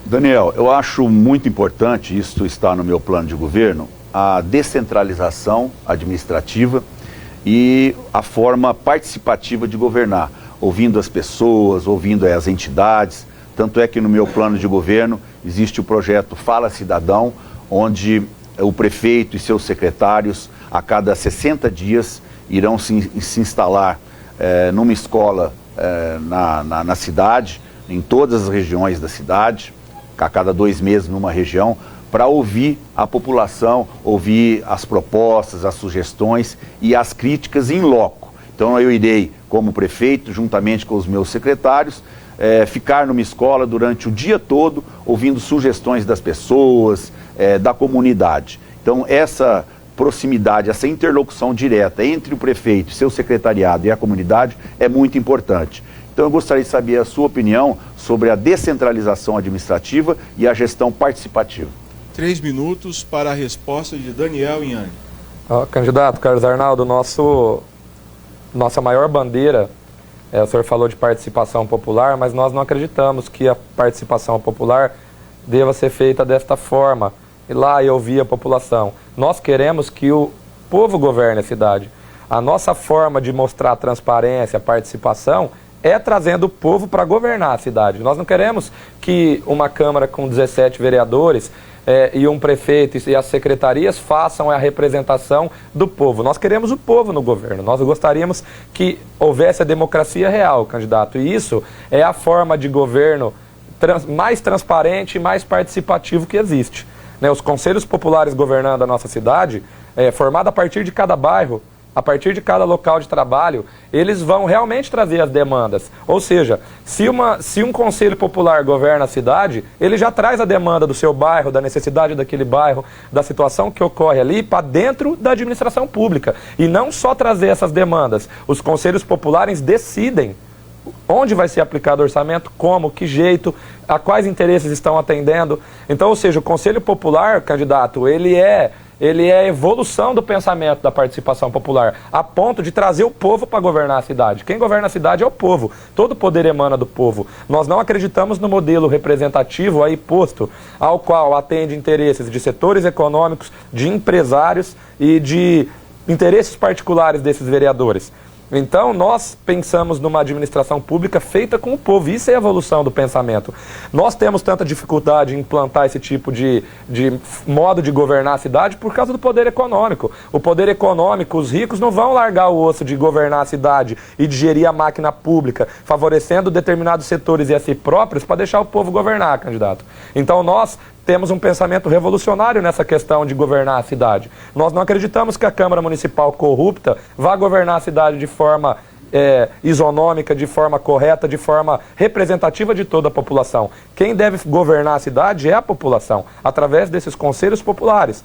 Daniel, eu acho muito importante, isso está no meu plano de governo, a descentralização administrativa e a forma participativa de governar, ouvindo as pessoas, ouvindo as entidades. Tanto é que no meu plano de governo existe o projeto Fala Cidadão, onde o prefeito e seus secretários, a cada 60 dias, irão se instalar numa escola na cidade, em todas as regiões da cidade, a cada 2 meses numa região, para ouvir a população, ouvir as propostas, as sugestões e as críticas in loco. Então eu irei, como prefeito, juntamente com os meus secretários, ficar numa escola durante o dia todo, ouvindo sugestões das pessoas, da comunidade. Então essa proximidade, essa interlocução direta entre o prefeito, seu secretariado e a comunidade é muito importante. Então eu gostaria de saber a sua opinião sobre a descentralização administrativa e a gestão participativa. 3 minutos para a resposta de Daniel Inhane. Candidato Carlos Arnaldo, nossa maior bandeira, o senhor falou de participação popular, mas nós não acreditamos que a participação popular deva ser feita desta forma, ir lá e ouvir a população. Nós queremos que o povo governe a cidade. A nossa forma de mostrar transparência, participação, é trazendo o povo para governar a cidade. Nós não queremos que uma Câmara com 17 vereadores e um prefeito e as secretarias façam a representação do povo. Nós queremos o povo no governo. Nós gostaríamos que houvesse a democracia real, candidato. E isso é a forma de governo mais transparente e mais participativo que existe. Os conselhos populares governando a nossa cidade, formado a partir de cada bairro, a partir de cada local de trabalho, eles vão realmente trazer as demandas. Ou seja, se um conselho popular governa a cidade, ele já traz a demanda do seu bairro, da necessidade daquele bairro, da situação que ocorre ali para dentro da administração pública. E não só trazer essas demandas, os conselhos populares decidem onde vai ser aplicado o orçamento, como, que jeito, a quais interesses estão atendendo. Então, ou seja, o Conselho Popular, candidato, ele é a evolução do pensamento da participação popular, a ponto de trazer o povo para governar a cidade. Quem governa a cidade é o povo, todo o poder emana do povo. Nós não acreditamos no modelo representativo aí posto, ao qual atende interesses de setores econômicos, de empresários e de interesses particulares desses vereadores. Então, nós pensamos numa administração pública feita com o povo. Isso é a evolução do pensamento. Nós temos tanta dificuldade em implantar esse tipo de modo de governar a cidade por causa do poder econômico. O poder econômico, os ricos não vão largar o osso de governar a cidade e de gerir a máquina pública, favorecendo determinados setores e a si próprios para deixar o povo governar, candidato. Então, nós temos um pensamento revolucionário nessa questão de governar a cidade. Nós não acreditamos que a Câmara Municipal corrupta vá governar a cidade de forma isonômica, de forma correta, de forma representativa de toda a população. Quem deve governar a cidade é a população, através desses conselhos populares.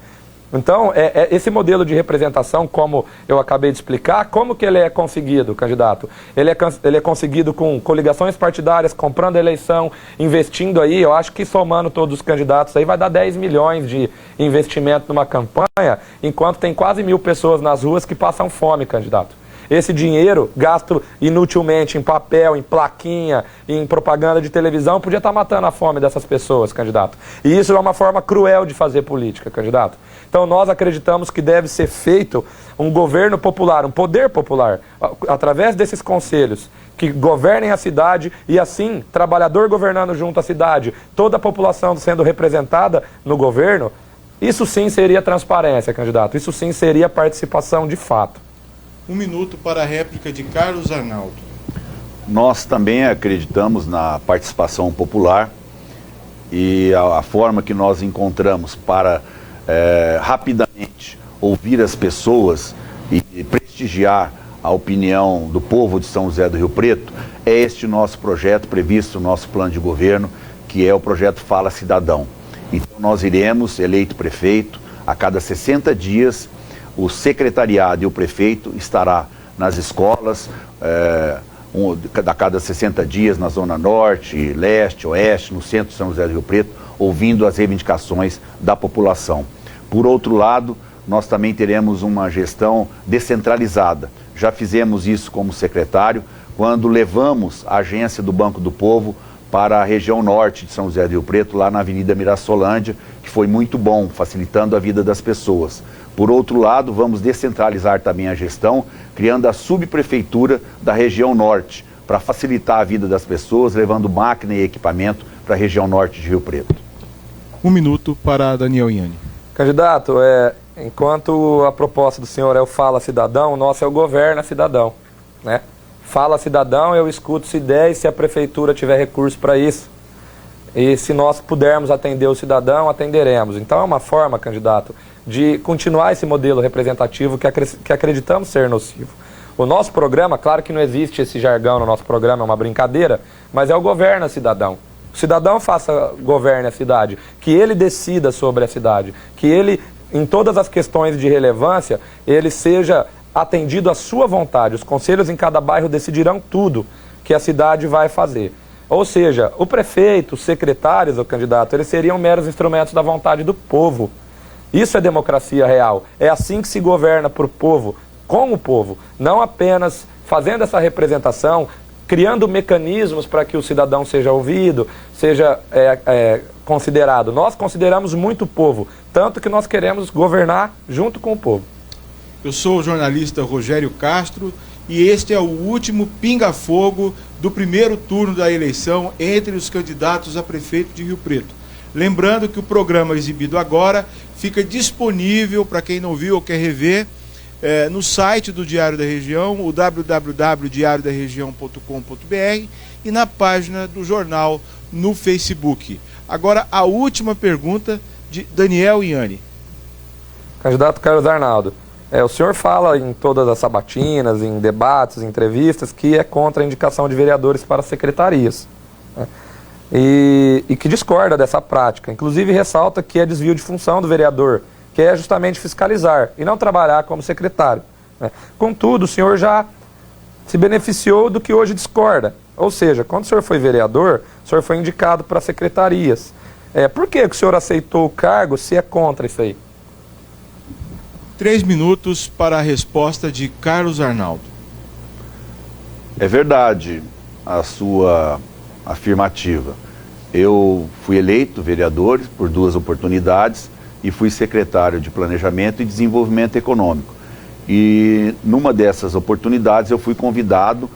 Então, esse modelo de representação, como eu acabei de explicar, como que ele é conseguido, candidato? Ele é conseguido com coligações partidárias, comprando eleição, investindo aí, eu acho que somando todos os candidatos aí vai dar 10 milhões de investimento numa campanha, enquanto tem quase 1.000 pessoas nas ruas que passam fome, candidato. Esse dinheiro, gasto inutilmente em papel, em plaquinha, em propaganda de televisão, podia estar matando a fome dessas pessoas, candidato. E isso é uma forma cruel de fazer política, candidato. Então nós acreditamos que deve ser feito um governo popular, um poder popular, através desses conselhos, que governem a cidade e assim, trabalhador governando junto à cidade, toda a população sendo representada no governo, Isso sim seria transparência, candidato. Isso sim seria participação de fato. 1 minuto para a réplica de Carlos Arnaldo. Nós também acreditamos na participação popular e a forma que nós encontramos para rapidamente ouvir as pessoas e prestigiar a opinião do povo de São José do Rio Preto é este nosso projeto previsto no nosso plano de governo, que é o projeto Fala Cidadão. Então nós iremos, eleito prefeito, a cada 60 dias o secretariado e o prefeito estará nas escolas, a cada 60 dias na Zona Norte, Leste, Oeste, no centro de São José do Rio Preto, ouvindo as reivindicações da população. Por outro lado, nós também teremos uma gestão descentralizada. Já fizemos isso como secretário, quando levamos a agência do Banco do Povo para a região norte de São José do Rio Preto, lá na Avenida Mirassolândia, que foi muito bom, facilitando a vida das pessoas. Por outro lado, vamos descentralizar também a gestão, criando a subprefeitura da região norte, para facilitar a vida das pessoas, levando máquina e equipamento para a região norte de Rio Preto. 1 minuto para Daniel Ianni. Candidato, enquanto a proposta do senhor é o Fala Cidadão, o nosso é o Governa Cidadão, né? Fala Cidadão, eu escuto se der e se a prefeitura tiver recurso para isso. E se nós pudermos atender o cidadão, atenderemos. Então é uma forma, candidato, de continuar esse modelo representativo que acreditamos ser nocivo. O nosso programa, claro que não existe esse jargão no nosso programa, é uma brincadeira, mas é o Governa Cidadão. O cidadão governe a cidade, que ele decida sobre a cidade, que ele, em todas as questões de relevância, ele seja atendido à sua vontade. Os conselhos em cada bairro decidirão tudo que a cidade vai fazer. Ou seja, o prefeito, os secretários, o candidato, eles seriam meros instrumentos da vontade do povo. Isso é democracia real. É assim que se governa para o povo, com o povo. Não apenas fazendo essa representação, criando mecanismos para que o cidadão seja ouvido, seja considerado. Nós consideramos muito o povo, tanto que nós queremos governar junto com o povo. Eu sou o jornalista Rogério Castro e este é o último pinga-fogo do primeiro turno da eleição entre os candidatos a prefeito de Rio Preto. Lembrando que o programa exibido agora fica disponível para quem não viu ou quer rever no site do Diário da Região, o www.diariodaregião.com.br e na página do jornal no Facebook. Agora a última pergunta de Daniel Ianni. Candidato Carlos Arnaldo, o senhor fala em todas as sabatinas, em debates, em entrevistas, que é contra a indicação de vereadores para secretarias, né? E que discorda dessa prática. Inclusive ressalta que é desvio de função do vereador, que é justamente fiscalizar e não trabalhar como secretário, né? Contudo, o senhor já se beneficiou do que hoje discorda. Ou seja, quando o senhor foi vereador, o senhor foi indicado para secretarias. Por que o senhor aceitou o cargo se é contra isso aí? 3 minutos para a resposta de Carlos Arnaldo. É verdade a sua afirmativa. Eu fui eleito vereador por 2 oportunidades e fui secretário de Planejamento e Desenvolvimento Econômico. E numa dessas oportunidades eu fui convidado,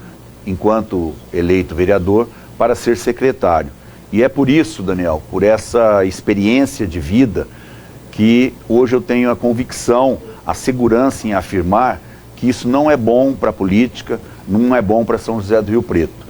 enquanto eleito vereador, para ser secretário. E é por isso, Daniel, por essa experiência de vida, que hoje eu tenho a convicção, a segurança em afirmar que isso não é bom para a política, não é bom para São José do Rio Preto.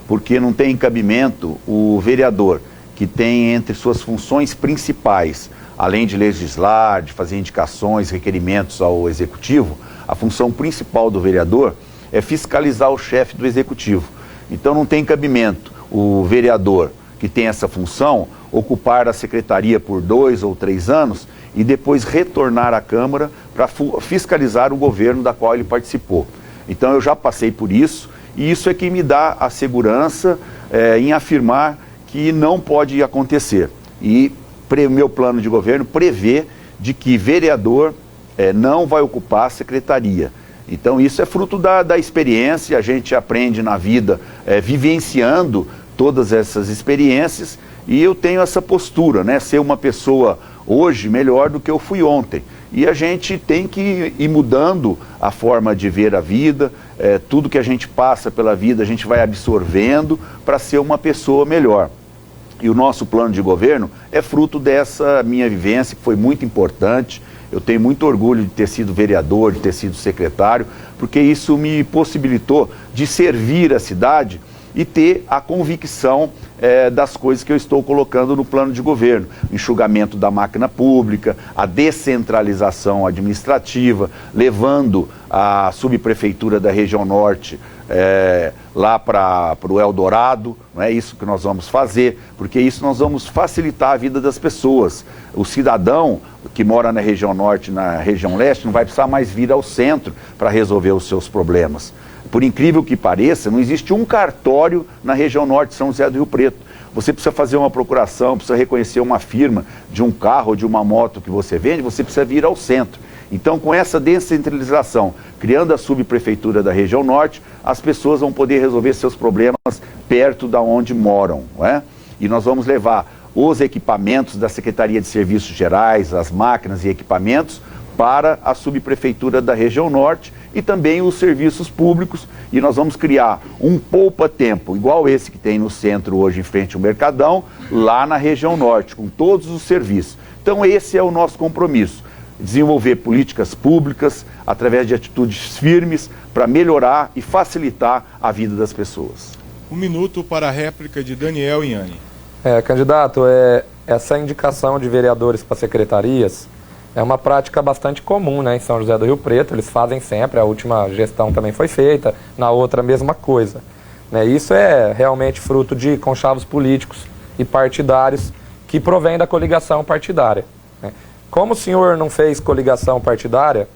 Porque não tem cabimento o vereador que tem entre suas funções principais, além de legislar, de fazer indicações, requerimentos ao executivo, a função principal do vereador é fiscalizar o chefe do executivo. Então não tem cabimento o vereador que tem essa função ocupar a secretaria por 2 ou 3 anos e depois retornar à Câmara para fiscalizar o governo da qual ele participou. Então eu já passei por isso e isso é que me dá a segurança em afirmar que não pode acontecer. E meu plano de governo prevê de que vereador não vai ocupar a secretaria. Então isso é fruto da experiência, a gente aprende na vida vivenciando todas essas experiências e eu tenho essa postura, né? Ser uma pessoa hoje melhor do que eu fui ontem. E a gente tem que ir mudando a forma de ver a vida, tudo que a gente passa pela vida a gente vai absorvendo para ser uma pessoa melhor. E o nosso plano de governo é fruto dessa minha vivência, que foi muito importante. Eu tenho muito orgulho de ter sido vereador, de ter sido secretário, porque isso me possibilitou de servir a cidade e ter a convicção das coisas que eu estou colocando no plano de governo. O enxugamento da máquina pública, a descentralização administrativa, levando a subprefeitura da região norte lá para o Eldorado. Não é isso que nós vamos fazer, porque isso nós vamos facilitar a vida das pessoas. O cidadão que mora na região norte, na região leste, não vai precisar mais vir ao centro para resolver os seus problemas. Por incrível que pareça, não existe um cartório na região norte de São José do Rio Preto. Você precisa fazer uma procuração, precisa reconhecer uma firma de um carro ou de uma moto que você vende, você precisa vir ao centro. Então, com essa descentralização, criando a subprefeitura da região norte, as pessoas vão poder resolver seus problemas perto da onde moram, não é? E nós vamos levar os equipamentos da Secretaria de Serviços Gerais, as máquinas e equipamentos, para a subprefeitura da região norte e também os serviços públicos, e nós vamos criar um poupa-tempo, igual esse que tem no centro hoje em frente ao Mercadão, lá na região norte, com todos os serviços. Então esse é o nosso compromisso, desenvolver políticas públicas através de atitudes firmes para melhorar e facilitar a vida das pessoas. 1 minuto para a réplica de Daniel Inhani. Candidato, essa indicação de vereadores para secretarias é uma prática bastante comum, né, em São José do Rio Preto. Eles fazem sempre, a última gestão também foi feita, na outra a mesma coisa. Né, isso é realmente fruto de conchavos políticos e partidários que provém da coligação partidária. Né. Como o senhor não fez coligação partidária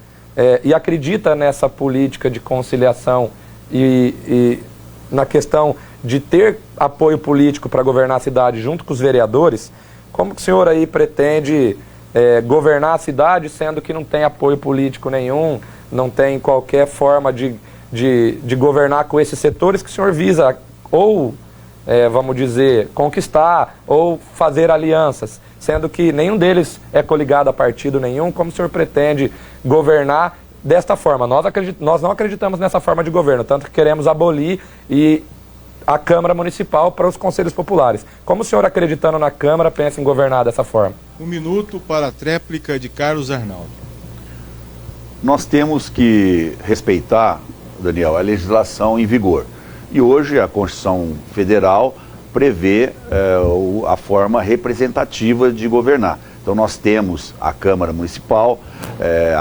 e acredita nessa política de conciliação e na questão de ter apoio político para governar a cidade junto com os vereadores, como que o senhor aí pretende governar a cidade, sendo que não tem apoio político nenhum, não tem qualquer forma de governar com esses setores que o senhor visa ou, vamos dizer, conquistar ou fazer alianças, sendo que nenhum deles é coligado a partido nenhum? Como o senhor pretende governar desta forma? Nós não acreditamos nessa forma de governo, tanto que queremos abolir a Câmara Municipal para os Conselhos Populares. Como o senhor, acreditando na Câmara, pensa em governar dessa forma? 1 minuto para a tréplica de Carlos Arnaldo. Nós temos que respeitar, Daniel, a legislação em vigor. E hoje a Constituição Federal prevê a forma representativa de governar. Então nós temos a Câmara Municipal,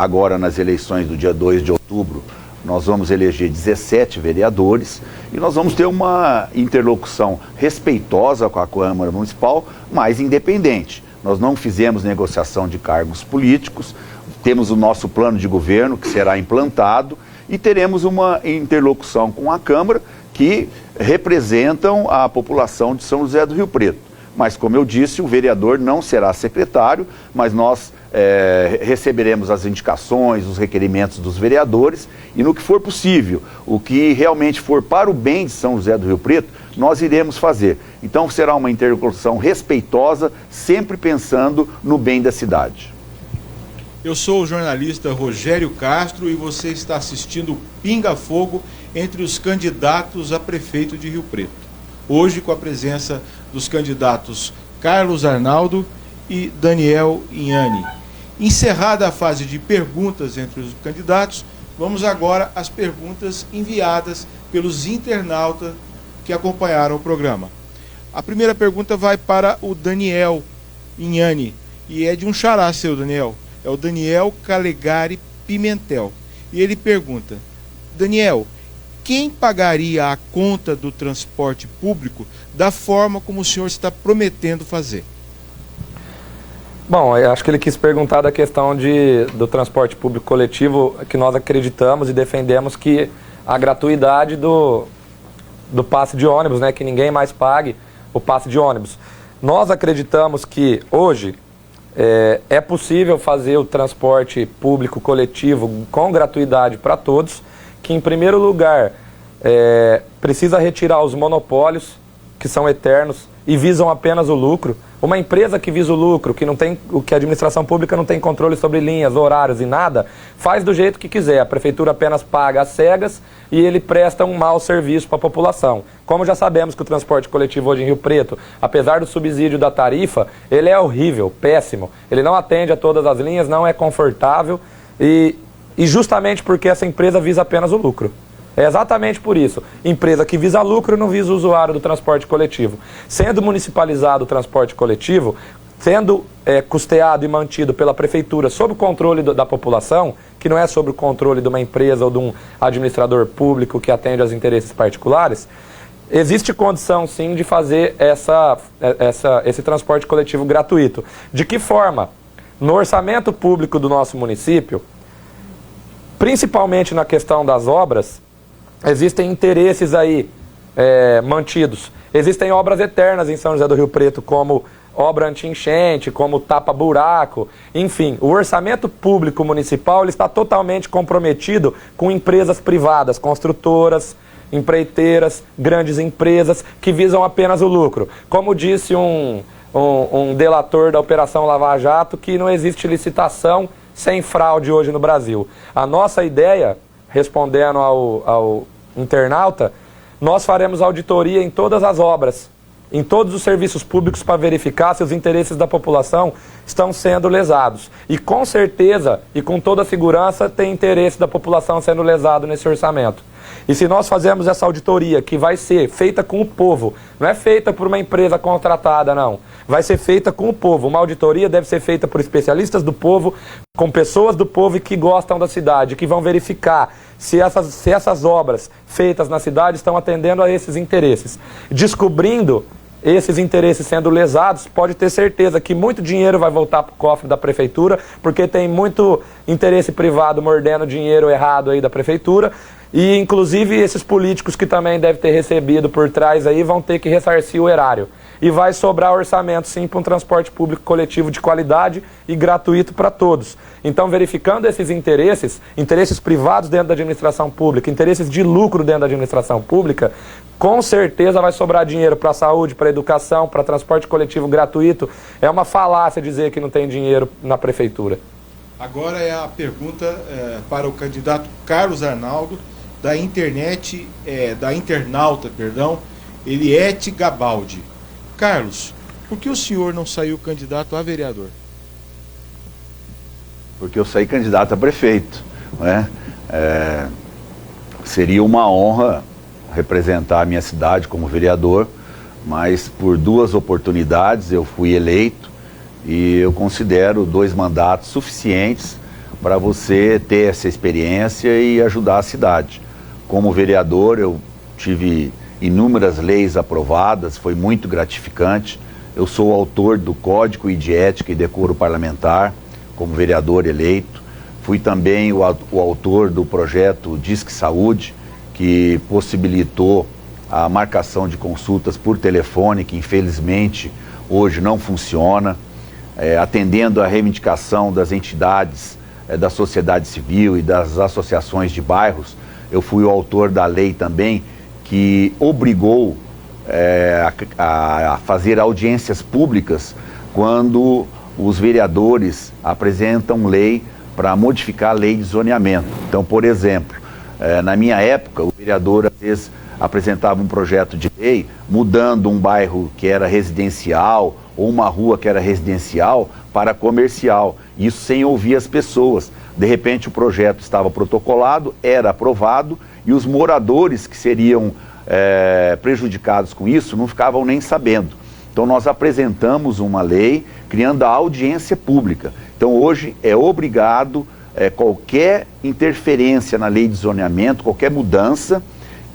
agora nas eleições do dia 2 de outubro, nós vamos eleger 17 vereadores e nós vamos ter uma interlocução respeitosa com a Câmara Municipal, mas independente. Nós não fizemos negociação de cargos políticos, temos o nosso plano de governo que será implantado e teremos uma interlocução com a Câmara que representam a população de São José do Rio Preto. Mas, como eu disse, o vereador não será secretário, mas nós receberemos as indicações, os requerimentos dos vereadores e, no que for possível, o que realmente for para o bem de São José do Rio Preto, nós iremos fazer. Então será uma interlocução respeitosa, sempre pensando no bem da cidade. Eu sou o jornalista Rogério Castro e você está assistindo Pinga Fogo entre os candidatos a prefeito de Rio Preto. Hoje com a presença dos candidatos Carlos Arnaldo e Daniel Inhani. Encerrada a fase de perguntas entre os candidatos, vamos agora às perguntas enviadas pelos internautas que acompanharam o programa. A primeira pergunta vai para o Daniel Inhani e é de um xará seu, Daniel. É o Daniel Calegari Pimentel. E ele pergunta: Daniel, quem pagaria a conta do transporte público da forma como o senhor está prometendo fazer? Bom, eu acho que ele quis perguntar da questão do transporte público coletivo, que nós acreditamos e defendemos que a gratuidade do passe de ônibus, né, que ninguém mais pague o passe de ônibus. Nós acreditamos que hoje é possível fazer o transporte público coletivo com gratuidade para todos, que em primeiro lugar precisa retirar os monopólios que são eternos e visam apenas o lucro. Uma empresa que visa o lucro, que a administração pública não tem controle sobre linhas, horários e nada, faz do jeito que quiser. A prefeitura apenas paga às cegas e ele presta um mau serviço para a população. Como já sabemos que o transporte coletivo hoje em Rio Preto, apesar do subsídio da tarifa, ele é horrível, péssimo. Ele não atende a todas as linhas, não é confortável e justamente porque essa empresa visa apenas o lucro. É exatamente por isso. Empresa que visa lucro não visa o usuário do transporte coletivo. Sendo municipalizado o transporte coletivo, sendo custeado e mantido pela prefeitura sob o controle da população, que não é sob o controle de uma empresa ou de um administrador público que atende aos interesses particulares, existe condição sim de fazer esse transporte coletivo gratuito. De que forma? No orçamento público do nosso município, principalmente na questão das obras, existem interesses aí mantidos. Existem obras eternas em São José do Rio Preto, como obra anti-enchente, como tapa-buraco, enfim. O orçamento público municipal ele está totalmente comprometido com empresas privadas, construtoras, empreiteiras, grandes empresas que visam apenas o lucro. Como disse um delator da Operação Lava Jato, que não existe licitação sem fraude hoje no Brasil. A nossa ideia, respondendo ao internauta, nós faremos auditoria em todas as obras, em todos os serviços públicos para verificar se os interesses da população estão sendo lesados. E com certeza e com toda segurança tem interesse da população sendo lesado nesse orçamento. E se nós fazermos essa auditoria, que vai ser feita com o povo, não é feita por uma empresa contratada, não. Vai ser feita com o povo. Uma auditoria deve ser feita por especialistas do povo, com pessoas do povo e que gostam da cidade, que vão verificar se essas obras feitas na cidade estão atendendo a esses interesses. Descobrindo esses interesses sendo lesados, pode ter certeza que muito dinheiro vai voltar para o cofre da prefeitura, porque tem muito interesse privado mordendo dinheiro errado aí da prefeitura, e inclusive esses políticos que também devem ter recebido por trás aí vão ter que ressarcir o erário. E vai sobrar orçamento sim para um transporte público coletivo de qualidade e gratuito para todos. Então, verificando esses interesses privados dentro da administração pública, interesses de lucro dentro da administração pública, com certeza vai sobrar dinheiro para a saúde, para a educação, para transporte coletivo gratuito. É uma falácia dizer que não tem dinheiro na prefeitura. Agora é a pergunta para o candidato Carlos Arnaldo, da internauta, Eliette Gabaldi. Carlos, por que o senhor não saiu candidato a vereador? Porque eu saí candidato a prefeito, né? Seria uma honra representar a minha cidade como vereador, mas por 2 oportunidades eu fui eleito e eu considero 2 mandatos suficientes para você ter essa experiência e ajudar a cidade. Como vereador eu tive inúmeras leis aprovadas, foi muito gratificante. Eu sou o autor do Código de Ética e Decoro Parlamentar, como vereador eleito. Fui também o autor do projeto Disque Saúde, que possibilitou a marcação de consultas por telefone, que infelizmente hoje não funciona, atendendo à reivindicação das entidades da sociedade civil e das associações de bairros. Eu fui o autor da lei também que obrigou a fazer audiências públicas quando os vereadores apresentam lei para modificar a lei de zoneamento. Então, por exemplo, na minha época, o vereador às vezes apresentava um projeto de lei mudando um bairro que era residencial ou uma rua que era residencial para comercial, isso sem ouvir as pessoas. De repente o projeto estava protocolado, era aprovado e os moradores que seriam prejudicados com isso não ficavam nem sabendo. Então nós apresentamos uma lei criando a audiência pública. Então hoje é obrigado qualquer interferência na lei de zoneamento, qualquer mudança,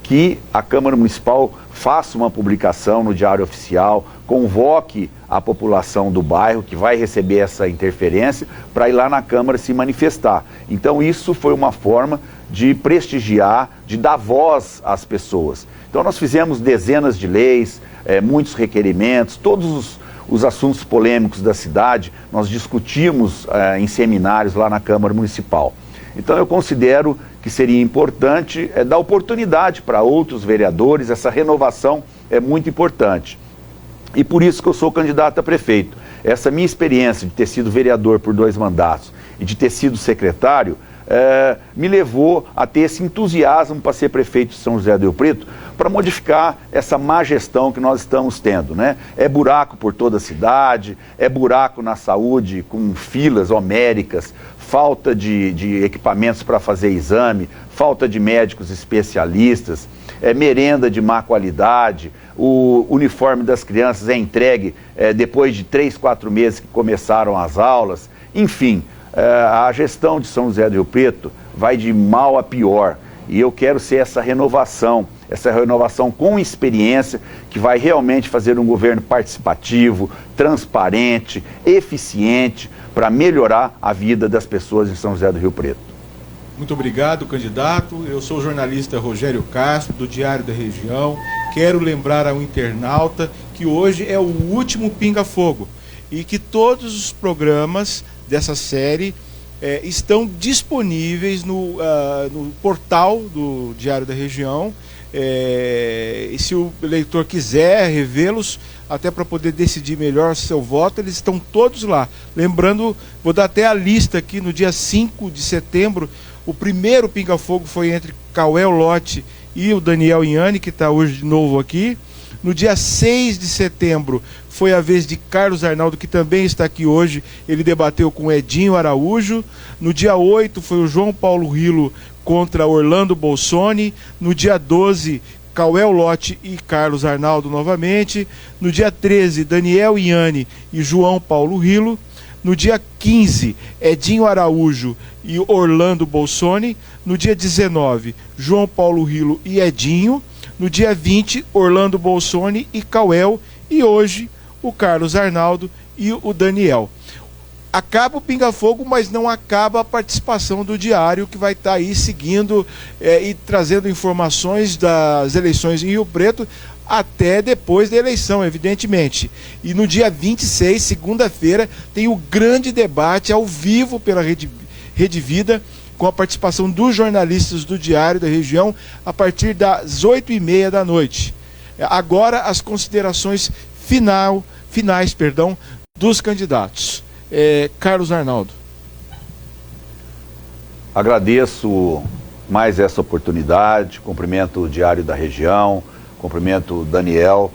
que a Câmara Municipal faça uma publicação no Diário Oficial, convoque a população do bairro que vai receber essa interferência para ir lá na Câmara se manifestar. Então isso foi uma forma de prestigiar, de dar voz às pessoas. Então nós fizemos dezenas de leis, muitos requerimentos, todos os assuntos polêmicos da cidade, nós discutimos em seminários lá na Câmara Municipal. Então eu considero que seria importante dar oportunidade para outros vereadores, essa renovação é muito importante. E por isso que eu sou candidato a prefeito. Essa minha experiência de ter sido vereador por 2 mandatos e de ter sido secretário, me levou a ter esse entusiasmo para ser prefeito de São José do Rio Preto, para modificar essa má gestão que nós estamos tendo, né? É buraco por toda a cidade, é buraco na saúde com filas homéricas, falta de equipamentos para fazer exame, falta de médicos especialistas, merenda de má qualidade, o uniforme das crianças é entregue depois de 3, 4 meses que começaram as aulas, enfim. A gestão de São José do Rio Preto vai de mal a pior e eu quero ser essa renovação com experiência que vai realmente fazer um governo participativo, transparente, eficiente para melhorar a vida das pessoas em São José do Rio Preto. Muito obrigado, candidato. Eu sou o jornalista Rogério Castro, do Diário da Região. Quero lembrar ao internauta que hoje é o último Pinga Fogo e que todos os programas dessa série estão disponíveis no portal do Diário da Região. E se o eleitor quiser revê-los, até para poder decidir melhor seu voto, eles estão todos lá. Lembrando, vou dar até a lista aqui, no dia 5 de setembro, o primeiro Pinga Fogo foi entre Cauel Lotti e o Daniel Inhani, que está hoje de novo aqui. No dia 6 de setembro foi a vez de Carlos Arnaldo, que também está aqui hoje. Ele debateu com Edinho Araújo. No dia 8 foi o João Paulo Rilo contra Orlando Bolsoni. No dia 12, Cauel Lotti e Carlos Arnaldo novamente. No dia 13, Daniel Inhani e João Paulo Rilo. No dia 15, Edinho Araújo e Orlando Bolsoni. No dia 19, João Paulo Rilo e Edinho. No dia 20, Orlando Bolsoni e Cauel. E hoje, o Carlos Arnaldo e o Daniel. Acaba o Pinga Fogo, mas não acaba a participação do Diário, que vai estar aí seguindo e trazendo informações das eleições em Rio Preto até depois da eleição, evidentemente. E no dia 26, segunda-feira, tem o grande debate ao vivo pela Rede Vida, com a participação dos jornalistas do Diário da Região, a partir das 8h30 da noite. Agora, as considerações finais dos candidatos. Carlos Arnaldo. Agradeço mais essa oportunidade, cumprimento o Diário da Região, cumprimento o Daniel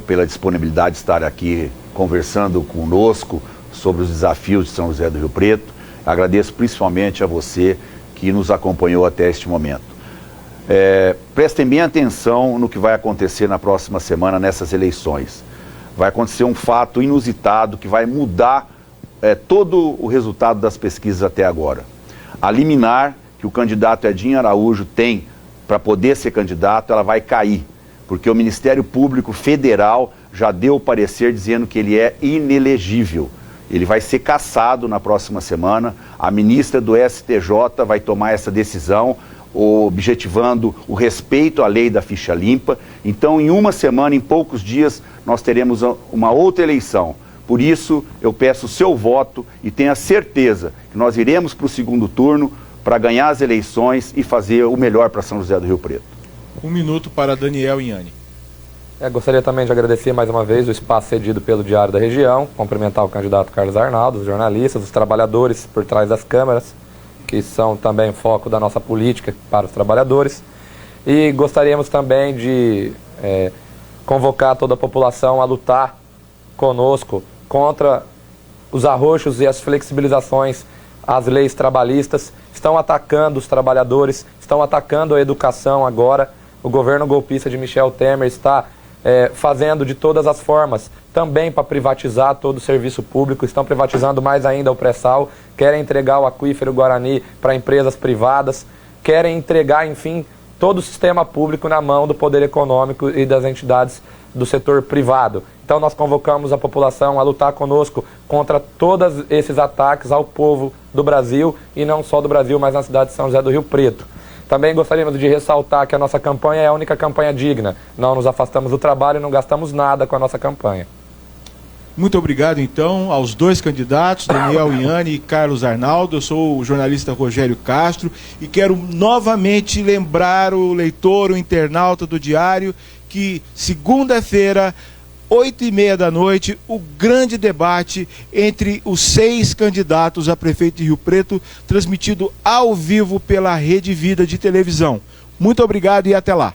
pela disponibilidade de estar aqui conversando conosco sobre os desafios de São José do Rio Preto. Agradeço principalmente a você que nos acompanhou até este momento. Prestem bem atenção no que vai acontecer na próxima semana nessas eleições. Vai acontecer um fato inusitado que vai mudar todo o resultado das pesquisas até agora. A liminar que o candidato Edinho Araújo tem para poder ser candidato, ela vai cair, porque o Ministério Público Federal já deu o parecer dizendo que ele é inelegível. Ele vai ser cassado na próxima semana. A ministra do STJ vai tomar essa decisão, objetivando o respeito à lei da ficha limpa. Então, em uma semana, em poucos dias, nós teremos uma outra eleição. Por isso, eu peço o seu voto e tenha certeza que nós iremos para o segundo turno para ganhar as eleições e fazer o melhor para São José do Rio Preto. 1 minuto para Daniel Inhani. Gostaria também de agradecer mais uma vez o espaço cedido pelo Diário da Região, cumprimentar o candidato Carlos Arnaldo, os jornalistas, os trabalhadores por trás das câmeras, que são também foco da nossa política para os trabalhadores. E gostaríamos também de convocar toda a população a lutar conosco contra os arroxos e as flexibilizações às leis trabalhistas. Estão atacando os trabalhadores, estão atacando a educação agora. O governo golpista de Michel Temer está fazendo de todas as formas, também para privatizar todo o serviço público, estão privatizando mais ainda o pré-sal, querem entregar o aquífero Guarani para empresas privadas, querem entregar, enfim, todo o sistema público na mão do poder econômico e das entidades do setor privado. Então nós convocamos a população a lutar conosco contra todos esses ataques ao povo do Brasil, e não só do Brasil, mas na cidade de São José do Rio Preto. Também gostaríamos de ressaltar que a nossa campanha é a única campanha digna. Não nos afastamos do trabalho e não gastamos nada com a nossa campanha. Muito obrigado, então, aos dois candidatos, Daniel Inhani e Carlos Arnaldo. Eu sou o jornalista Rogério Castro e quero novamente lembrar o leitor, o internauta do Diário, que segunda-feira, 8h30 da noite, o grande debate entre os 6 candidatos a prefeito de Rio Preto, transmitido ao vivo pela Rede Vida de televisão. Muito obrigado e até lá.